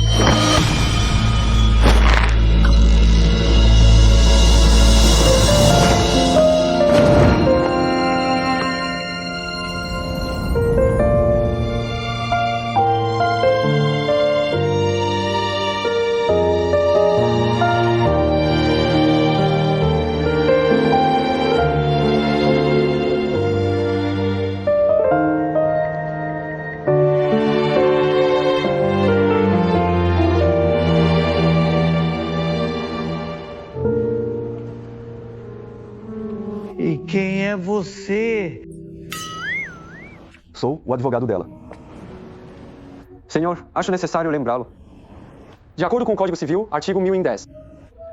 E quem é você?
Sou o advogado dela. Senhor, acho necessário lembrá-lo. De acordo com o Código Civil, artigo 1010.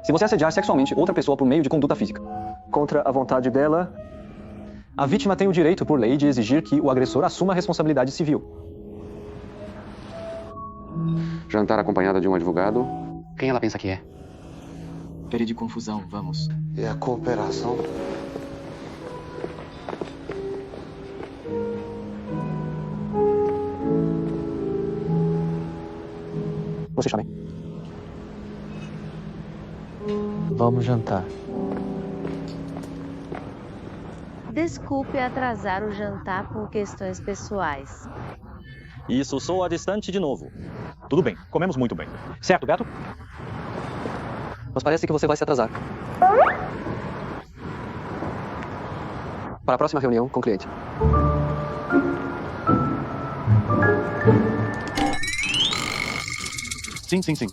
Se você assediar sexualmente outra pessoa por meio de conduta física, contra a vontade dela, a vítima tem o direito, por lei, de exigir que o agressor assuma a responsabilidade civil.
Jantar acompanhada de um advogado.
Quem ela pensa que é?
Pere de confusão, vamos.
E a cooperação?
Você está bem?
Vamos jantar.
Desculpe atrasar o jantar por questões pessoais.
Isso, soa distante de novo. Tudo bem, comemos muito bem. Certo, gato?
Mas parece que você vai se atrasar. Para a próxima reunião com o cliente.
Sim.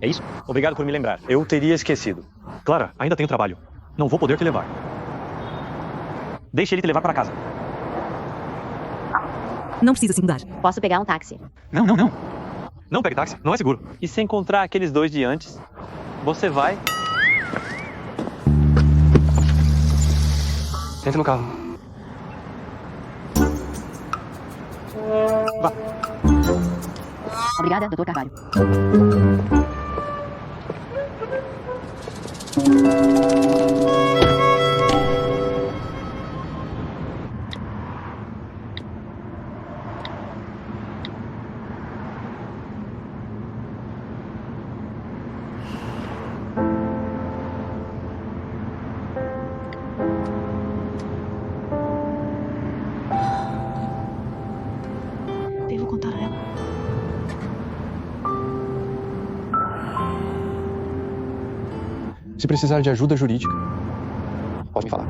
É isso? Obrigado por me lembrar. Eu teria esquecido. Clara, ainda tenho trabalho. Não vou poder te levar. Deixe ele te levar para casa.
Não precisa se mudar.
Posso pegar um táxi.
Não. Não pegue táxi, não é seguro. E se encontrar aqueles dois de antes, você vai...
Entre no carro. Vá.
Obrigada, Dr. Carvalho.
Devo contar a ela.
Se precisar de ajuda jurídica,
pode me falar.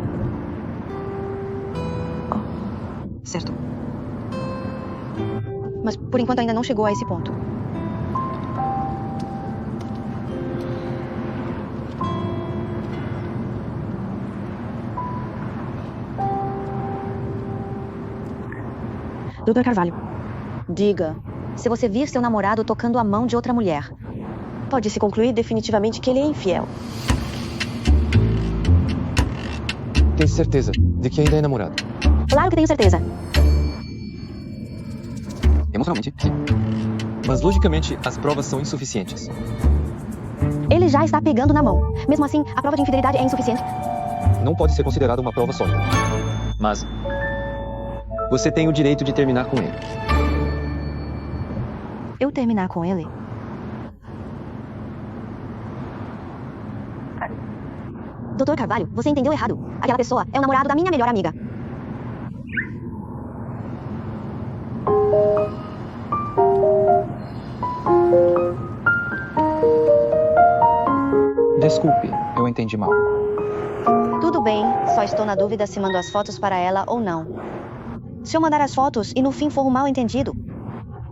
Certo.
Mas por enquanto ainda não chegou a esse ponto.
Dr. Carvalho.
Diga, se você vir seu namorado tocando a mão de outra mulher, pode-se concluir definitivamente que ele é infiel.
tem certeza de que ainda é namorado?
Claro que tenho certeza.
Emocionalmente, sim.
Mas logicamente, as provas são insuficientes.
Ele já está pegando na mão. Mesmo assim, a prova de infidelidade é insuficiente.
Não pode ser considerada uma prova sólida. Mas você tem o direito de terminar com ele.
Eu terminar com ele? Doutor Carvalho, você entendeu errado. Aquela pessoa é o namorado da minha melhor amiga.
Desculpe, eu entendi mal.
Tudo bem, só estou na dúvida se mando as fotos para ela ou não. Se eu mandar as fotos e no fim for um mal entendido,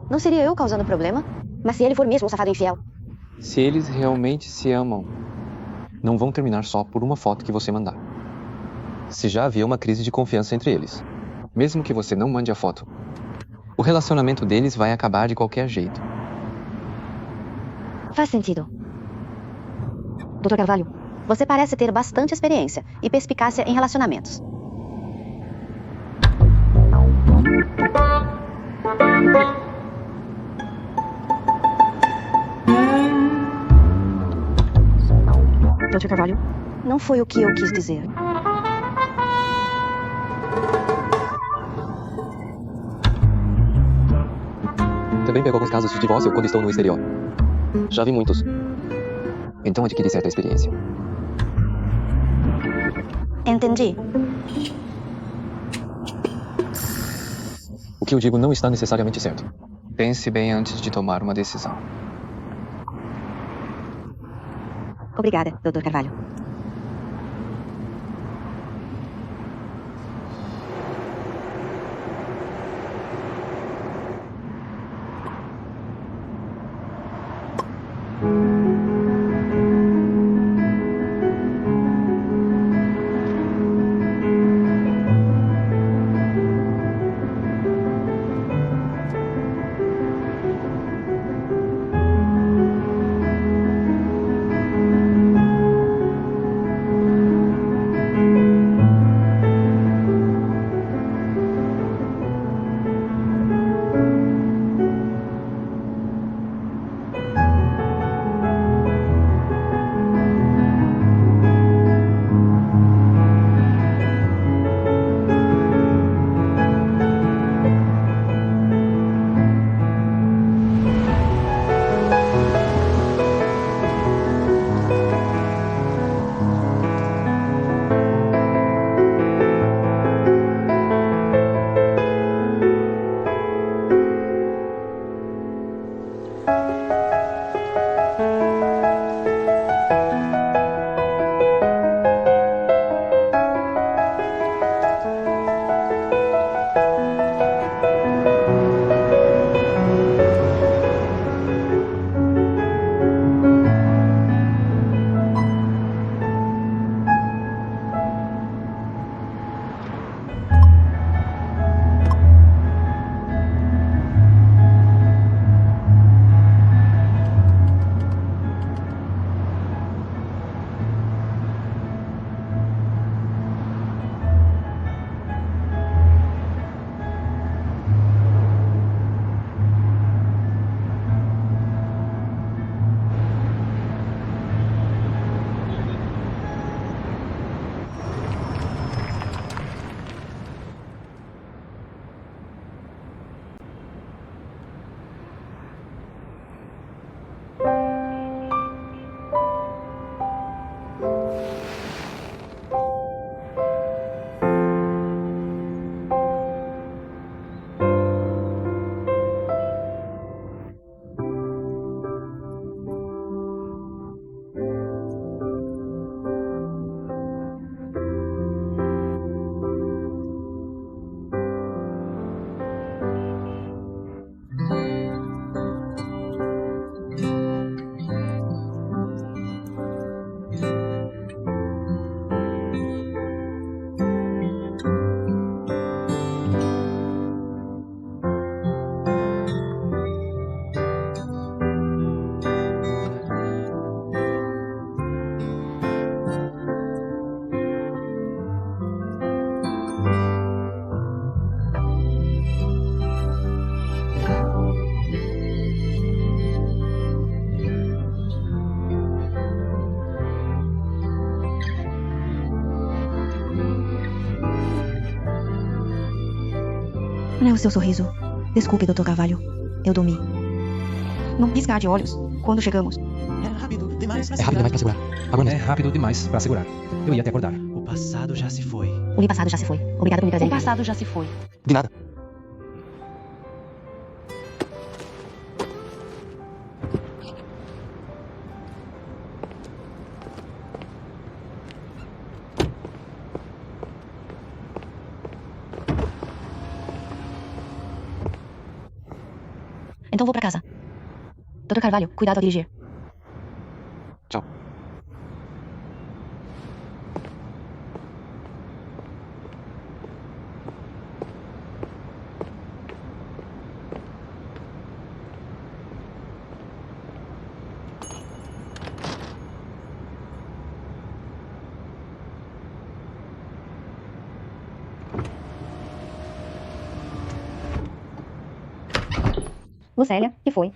não seria eu causando problema? Mas se ele for mesmo um safado infiel?
Se eles realmente se amam, não vão terminar só por uma foto que você mandar. Se já havia uma crise de confiança entre eles, mesmo que você não mande a foto, o relacionamento deles vai acabar de qualquer jeito.
Faz sentido. Dr. Carvalho, você parece ter bastante experiência e perspicácia em relacionamentos.
Dr. Carvalho?
Não foi o que eu quis dizer.
Também pego alguns casos de divórcio quando estou no exterior. Já vi muitos. Então adquiri certa experiência.
Entendi.
O que eu digo não está necessariamente certo. Pense bem antes de tomar uma decisão.
Obrigada, Dr. Carvalho.
Não é o seu sorriso. Desculpe, Dr. Carvalho. Eu dormi. Não piscar de olhos quando chegamos.
É rápido demais pra segurar. Agora é rápido demais pra segurar. Eu ia até acordar. O passado já se foi.
O passado já se foi. Obrigada por me trazer.
O passado já se foi.
De nada.
Então vou pra casa. Dr. Carvalho, cuidado ao dirigir.
Tchau.
Lucélia, que foi?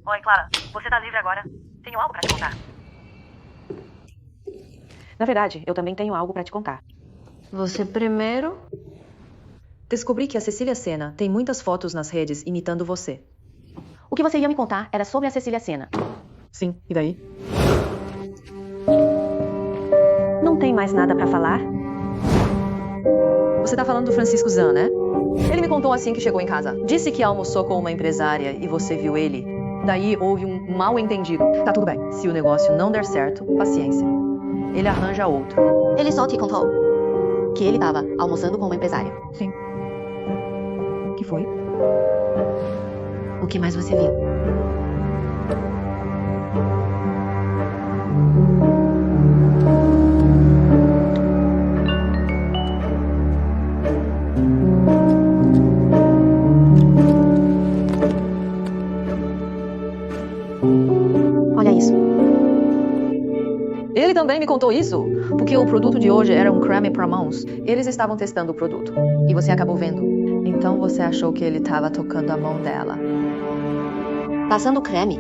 Oi, Clara. Você tá livre agora? Tenho algo pra te contar. Na verdade, eu também tenho algo pra te contar.
Você primeiro?
Descobri que a Cecília Sena tem muitas fotos nas redes imitando você.
O que você ia me contar era sobre a Cecília Sena.
Sim, e daí?
Não tem mais nada pra falar?
Você tá falando do Francisco Zan, né? Ele me contou assim que chegou em casa. Disse que almoçou com uma empresária e você viu ele. Daí houve um mal entendido. Tá tudo bem. Se o negócio não der certo, paciência. Ele arranja outro.
Ele só te contou que ele tava almoçando com uma empresária.
Sim. O que foi?
O que mais você viu? Olha isso.
Ele também me contou isso, porque o produto de hoje era um creme para mãos. Eles estavam testando o produto e você acabou vendo. Então você achou que ele estava tocando a mão dela.
Passando creme?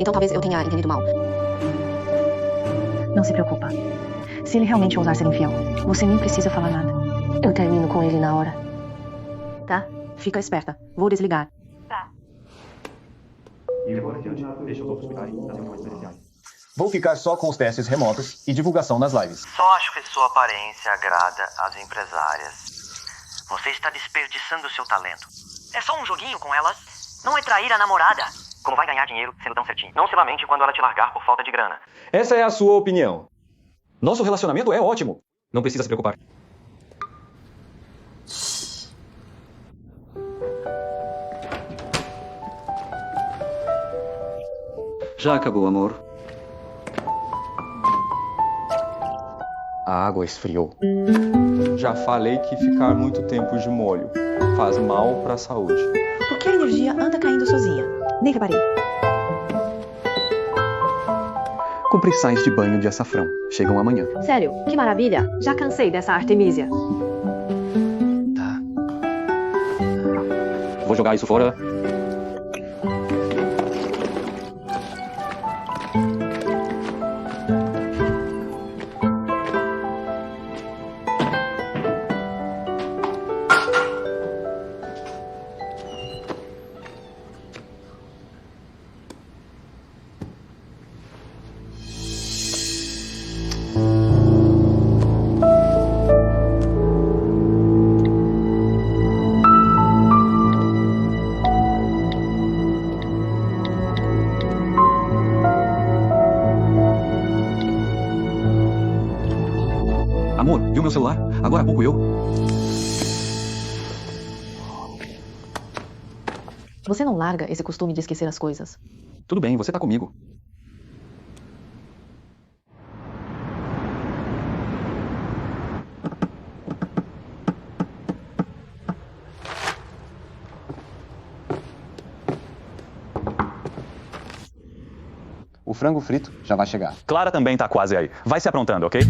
Então talvez eu tenha entendido mal.
Não se preocupa. Se ele realmente ousar ser infiel, você nem precisa falar nada. Eu termino com ele na hora.
Tá? Fica esperta. Vou desligar.
E agora adiante, deixa os outros explicarem as reuniões presenciais.
Vou ficar só com os testes remotos e divulgação nas lives.
Só acho que sua aparência agrada às empresárias. Você está desperdiçando seu talento. É só um joguinho com elas. Não é trair a namorada. Como vai ganhar dinheiro sendo tão certinho? Não se lamente quando ela te largar por falta de grana.
Essa é a sua opinião. Nosso relacionamento é ótimo. Não precisa se preocupar.
Já acabou, amor.
A água esfriou.
Já falei que ficar muito tempo de molho faz mal para a saúde.
Por que a energia anda caindo sozinha? Nem reparei.
Comprei sais de banho de açafrão. Chegam amanhã.
Sério, que maravilha. Já cansei dessa Artemisia.
Vou jogar isso fora. Amor, viu meu celular? Agora há pouco eu...
Você não larga esse costume de esquecer as coisas.
Tudo bem, você tá comigo.
O frango frito já vai chegar.
Clara também tá quase aí. Vai se aprontando, ok?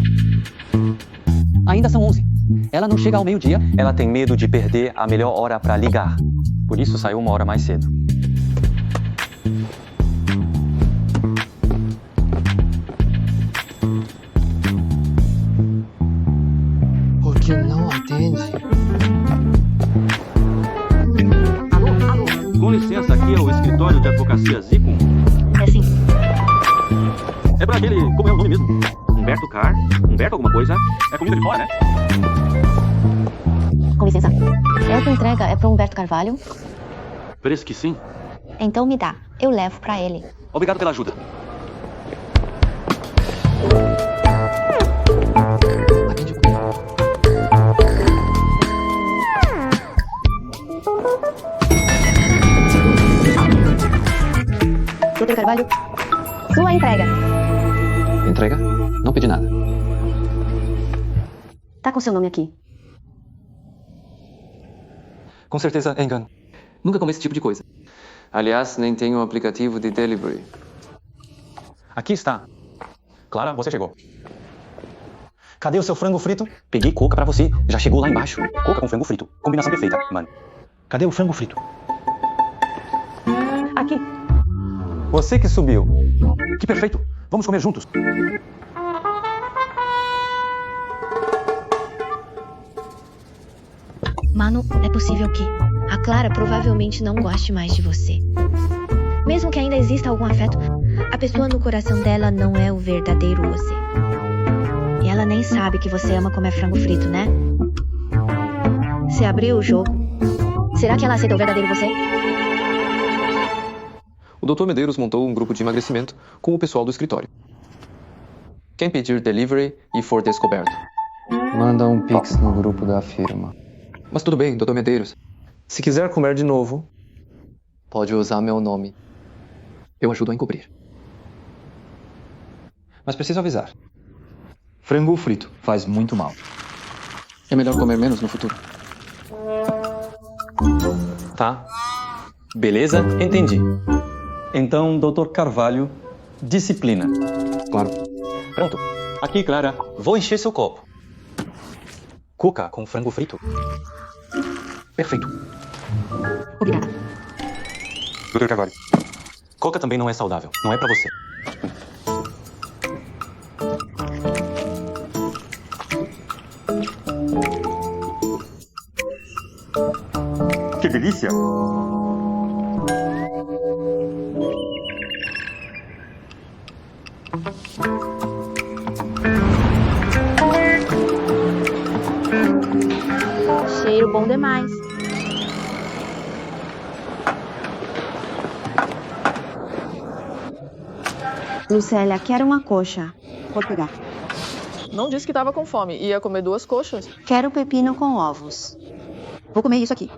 Ainda são 11. Ela não chega ao meio-dia. Ela tem medo de perder a melhor hora pra ligar. Por isso saiu uma hora mais cedo.
Por que não atende?
delegacia Zico?
É sim.
É pra aquele... Como é o nome mesmo? Humberto Carr? Humberto alguma coisa? É comida de fora, né?
Com licença. Essa entrega é para Humberto Carvalho?
Parece que sim.
Então me dá. Eu levo para ele.
Obrigado pela ajuda.
Doutor Carvalho, sua entrega.
Entrega? Não pedi nada.
Tá com seu nome aqui.
Com certeza é engano.
Nunca comi esse tipo de coisa.
Aliás, nem tenho um aplicativo de delivery.
Aqui está. Clara, você chegou. Cadê o seu frango frito? Peguei coca pra você. Já chegou lá embaixo. Coca com frango frito. Combinação perfeita, mano. Cadê o frango frito?
Aqui.
Você que subiu. Que perfeito. Vamos comer juntos.
Mano, é possível que a Clara provavelmente não goste mais de você. Mesmo que ainda exista algum afeto, a pessoa no coração dela não é o verdadeiro você. E ela nem sabe que você ama comer frango frito, né? Você abriu o jogo. Será que ela aceita o verdadeiro você?
O Dr. Medeiros montou um grupo de emagrecimento com o pessoal do escritório. Quem pedir delivery e for descoberto, manda um pix no grupo da firma. Mas tudo bem, Dr. Medeiros. Se quiser comer de novo, pode usar meu nome. Eu ajudo a encobrir. Mas preciso avisar.
Frango frito faz muito mal.
É melhor comer menos no futuro.
Tá. Beleza? Entendi. Então, Dr. Carvalho, disciplina.
Claro.
Pronto. Aqui, Clara. Vou encher seu copo. Coca com frango frito. Perfeito.
Obrigada.
Dr. Carvalho. Coca também não é saudável. Não é pra você.
Que delícia!
Cheiro bom demais. Lucélia, quero uma coxa. Pode pegar.
Não disse que tava com fome. Ia comer 2 coxas.
Quero pepino com ovos. Vou comer isso aqui.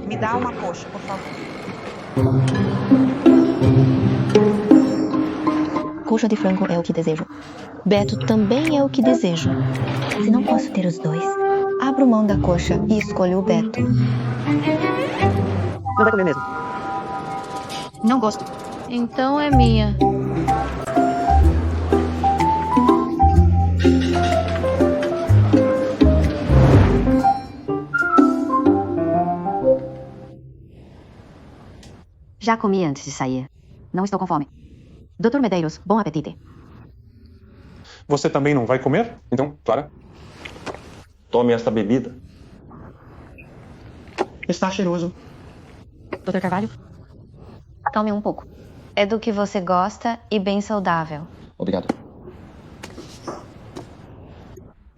Me dá uma coxa, por favor.
Coxa de frango é o que desejo. Beto também é o que desejo. Se não posso ter os dois,
Abro mão da coxa e escolho o Beto.
Não vai comer mesmo?
Não gosto.
Então é minha.
Já comi antes de sair. Não estou com fome. Dr. Medeiros, bom apetite.
Você também não vai comer? Então, Clara, tome esta bebida. Está cheiroso.
Dr. Carvalho? Tome um pouco. É do que você gosta e bem saudável.
Obrigado.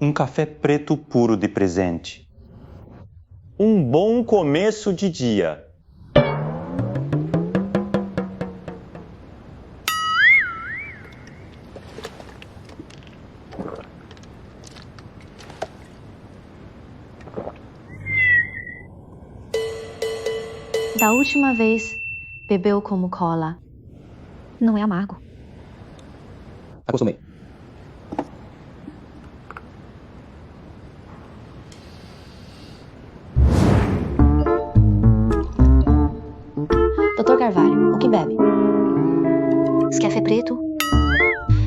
Um café preto puro de presente. Um bom começo de dia.
Da última vez, bebeu como cola. Não é amargo.
Acostumei.
Dr. Carvalho, o que bebe? Esse café preto?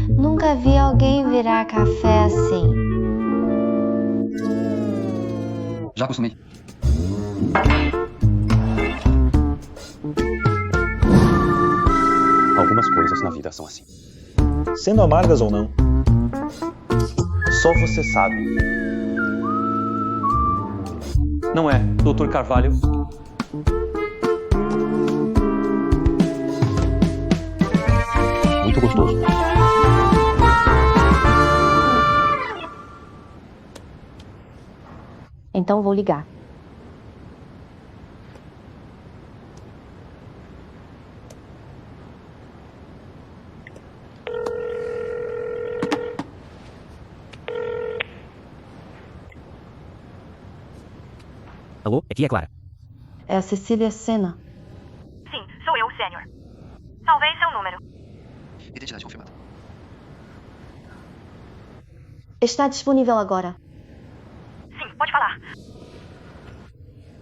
Nunca vi alguém virar café assim.
Já acostumei.
Algumas coisas na vida são assim. Sendo amargas ou não, só você sabe.
Não é, Dr. Carvalho.
Muito gostoso.
Então vou ligar.
Alô, aqui é Clara.
É a Cecília Sena.
Sim, sou eu, Sênior. Salvei seu número.
Identidade confirmada.
Está disponível agora.
Sim, pode falar.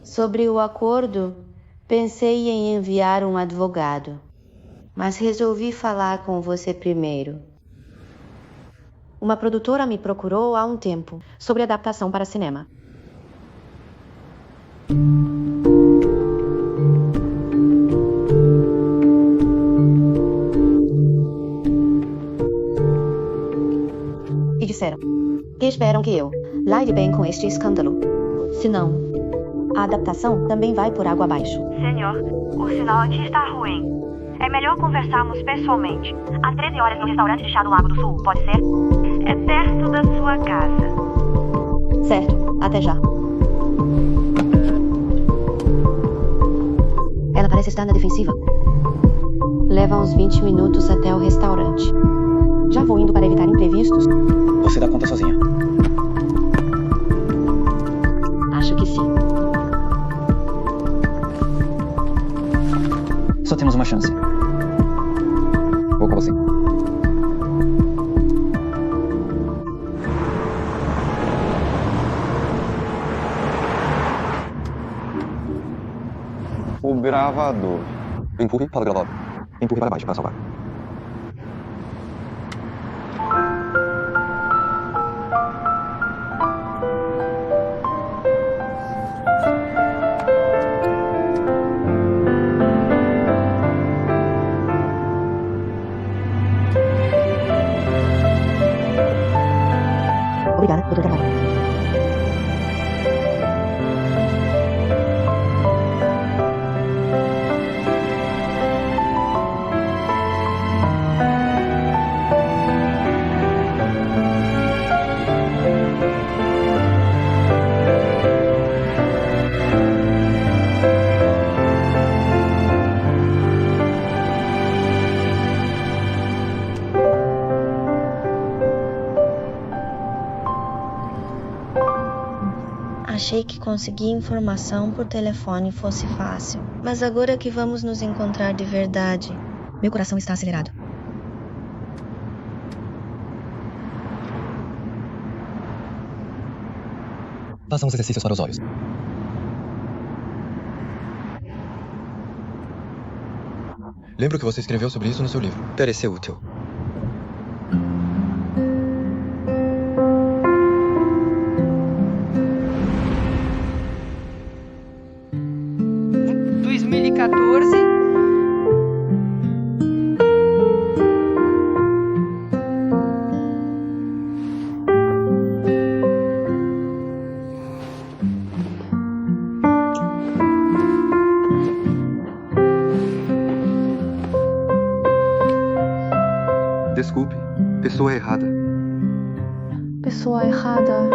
Sobre o acordo, pensei em enviar um advogado, mas resolvi falar com você primeiro. Uma produtora me procurou há um tempo sobre adaptação para cinema. E disseram que esperam que eu lide bem com este escândalo. Senão, a adaptação também vai por água abaixo.
Senhor, o sinal aqui está ruim. É melhor conversarmos pessoalmente. Às 13 horas no restaurante de chá do Lago do Sul, pode ser? É perto da sua casa.
Certo, até já. Ela parece estar na defensiva. Leva uns 20 minutos até o restaurante. Já vou indo para evitar imprevistos?
Você dá conta sozinha.
Acho que sim.
Só temos uma chance.
Vou com você.
O gravador.
Empurre para o gravador. Empurre para baixo para salvar.
Obrigada, Dr. Carvalho.
Achei que conseguir informação por telefone fosse fácil. Mas agora que vamos nos encontrar de verdade,
Meu coração está acelerado.
Faça uns exercícios para os olhos. Lembro que você escreveu sobre isso no seu livro. Pareceu útil. Desculpe, pessoa errada.
Pessoa errada.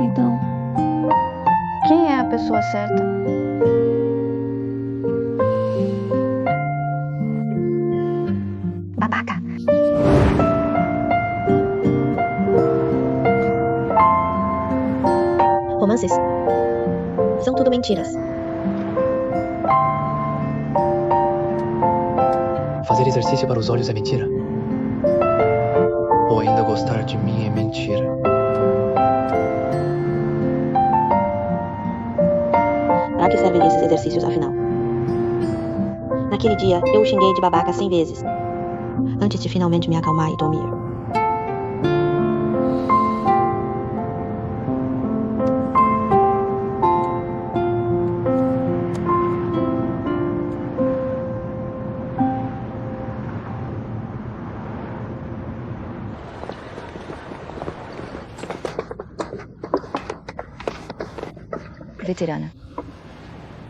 Então, quem é a pessoa certa?
Babaca. Romances são tudo mentiras.
Fazer exercício para os olhos é mentira? Ou ainda gostar de mim é mentira?
Para que servem esses exercícios, afinal? Naquele dia, eu o xinguei de babaca 100 vezes. Antes de finalmente me acalmar e dormir.
veterana.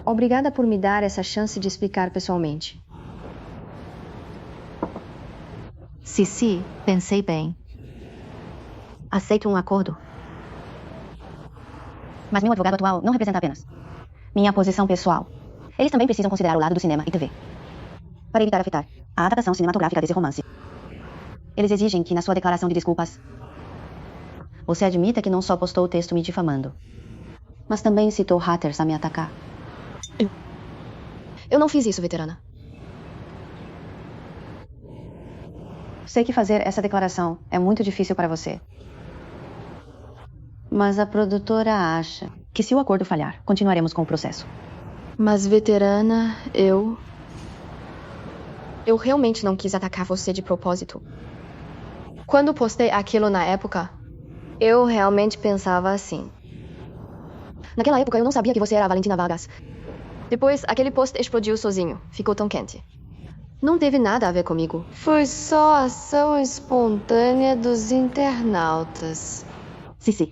Obrigada por me dar essa chance de explicar pessoalmente.
Cici, pensei bem. Aceito um acordo. Mas meu advogado atual não representa apenas minha posição pessoal. Eles também precisam considerar o lado do cinema e TV, para evitar afetar a adaptação cinematográfica desse romance. Eles exigem que, na sua declaração de desculpas, você admita que não só postou o texto me difamando, mas também citou haters a me atacar.
Eu não fiz isso, veterana.
Sei que fazer essa declaração é muito difícil para você. Mas a produtora acha que, se o acordo falhar, continuaremos com o processo.
Mas, veterana, eu realmente não quis atacar você de propósito. Quando postei aquilo na época, eu realmente pensava assim. Naquela época eu não sabia que você era a Valentina Vargas. Depois, aquele post explodiu sozinho. Ficou tão quente. Não teve nada a ver comigo.
Foi só ação espontânea dos internautas.
Cici,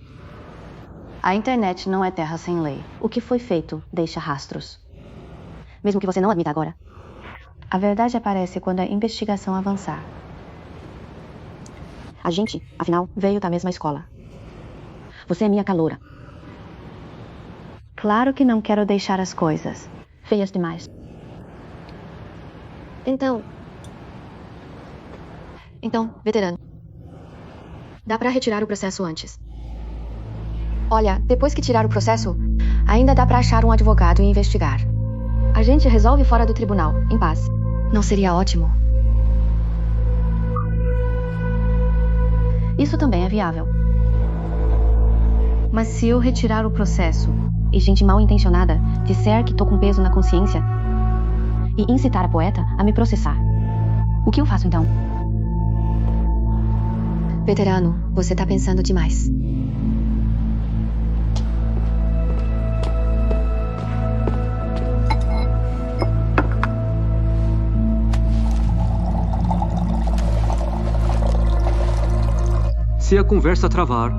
a internet não é terra sem lei. O que foi feito deixa rastros. Mesmo que você não admita agora, a verdade aparece quando a investigação avançar. A gente, afinal, veio da mesma escola. Você é minha caloura. Claro que não quero deixar as coisas feias demais.
Então, veterano, dá pra retirar o processo antes. Olha, depois que tirar o processo, ainda dá pra achar um advogado e investigar. A gente resolve fora do tribunal, em paz. Não seria ótimo?
Isso também é viável. Mas se eu retirar o processo e gente mal intencionada disser que tô com peso na consciência e incitar a poeta a me processar, o que eu faço então?
Veterano, você tá pensando demais.
Se a conversa travar,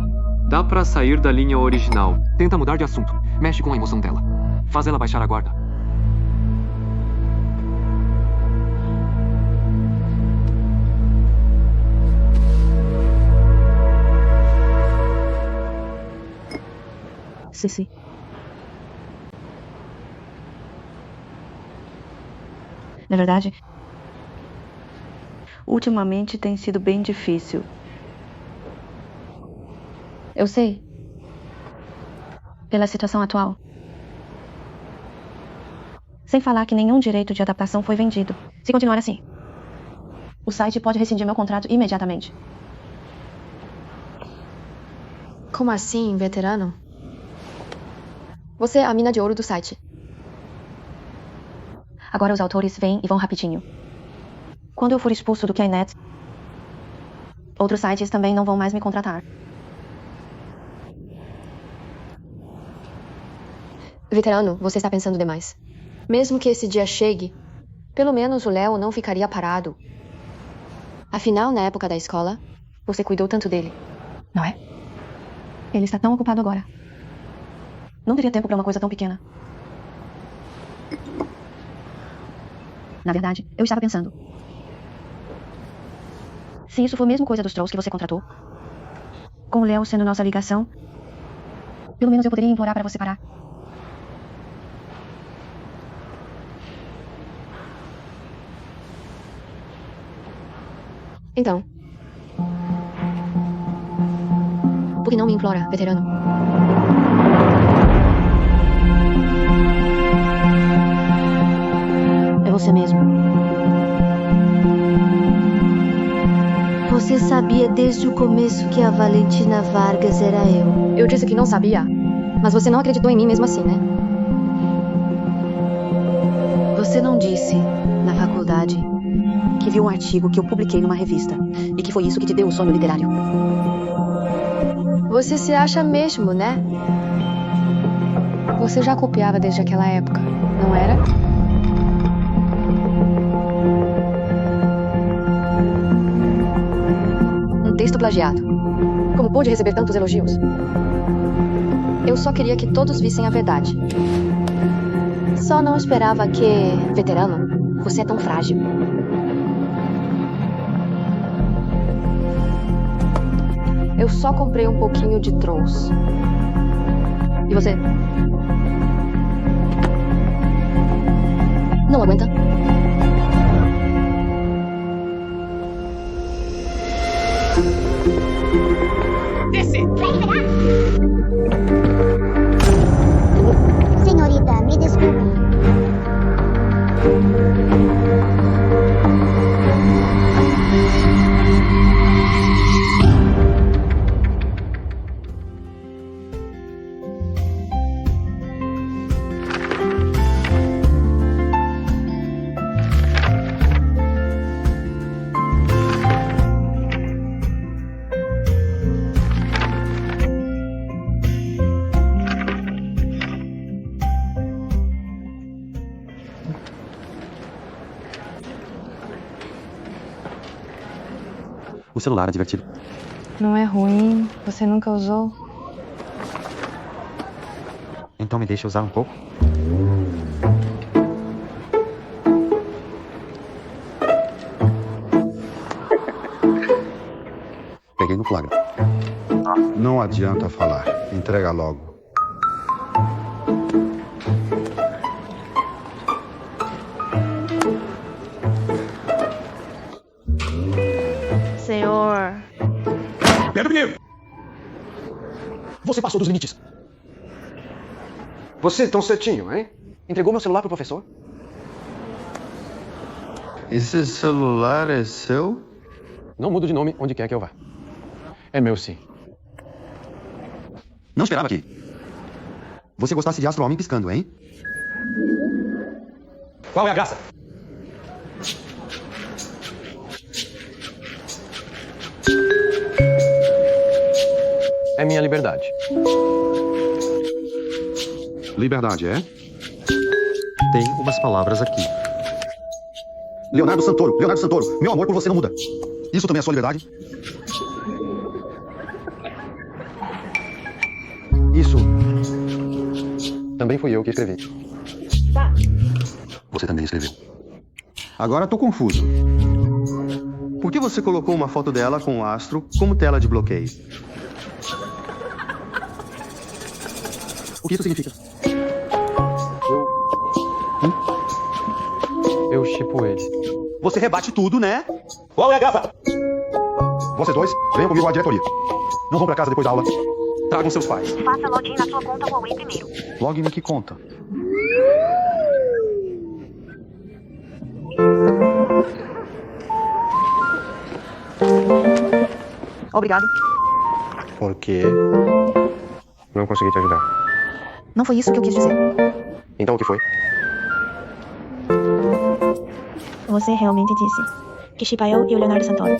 dá pra sair da linha original. Tenta mudar de assunto. Mexe com a emoção dela. Faz ela baixar a guarda.
Cici. Na verdade, ultimamente tem sido bem difícil. Eu sei. Pela situação atual. Sem falar que nenhum direito de adaptação foi vendido. Se continuar assim, o site pode rescindir meu contrato imediatamente.
Como assim, veterano? Você é a mina de ouro do site.
Agora os autores vêm e vão rapidinho. Quando eu for expulso do Knet, outros sites também não vão mais me contratar.
Veterano, você está pensando demais. Mesmo que esse dia chegue, pelo menos o Léo não ficaria parado. Afinal, na época da escola, você cuidou tanto dele.
Não é? Ele está tão ocupado agora. Não teria tempo para uma coisa tão pequena. Na verdade, eu estava pensando. Se isso for mesmo coisa dos trolls que você contratou, com o Léo sendo nossa ligação, pelo menos eu poderia implorar para você parar.
Então, por que não me implora, veterano?
É você mesmo.
Você sabia desde o começo que a Valentina Vargas era eu.
Eu disse que não sabia, mas você não acreditou em mim mesmo assim, né?
Você não disse, na faculdade, que viu um artigo que eu publiquei numa revista e que foi isso que te deu o sonho literário.
Você se acha mesmo, né? Você já copiava desde aquela época, não era? Um texto plagiado. Como pôde receber tantos elogios? Eu só queria que todos vissem a verdade.
Só não esperava que... Veterano, você é tão frágil.
Eu só comprei um pouquinho de Trolls.
E você? Não aguenta?
Desce! Senhorita, me desculpe.
O celular é divertido.
Não é ruim? Você nunca usou?
Então me deixa usar um pouco? Peguei no flagra.
Não adianta falar. Entrega logo.
Senhor.
Pedro Pinheiro! Você passou dos limites.
Você tão certinho, hein? Entregou meu celular pro professor?
Esse celular é seu?
Não mudo de nome onde quer que eu vá. É meu, sim.
Não esperava que você gostasse de Astro Homem piscando, hein?
Qual é a graça? É minha liberdade.
Liberdade, é?
Tem umas palavras aqui. Leonardo Santoro, meu amor por você não muda. Isso também é sua liberdade?
Isso também fui eu que escrevi.
Você também escreveu.
Agora tô confuso. Por que você colocou uma foto dela com o astro como tela de bloqueio?
O que isso significa?
Eu shippo ele.
Você rebate tudo, né?
Qual é a graça?
Vocês dois, venham comigo à diretoria. Não vão pra casa depois da aula.
Tragam seus pais.
Faça login na sua conta Huawei primeiro.
Login em que conta?
Obrigado.
Por quê? Não consegui te ajudar.
Não foi isso que eu quis dizer.
Então o que foi?
Você realmente disse que shippa eu e o Leonardo Santoro.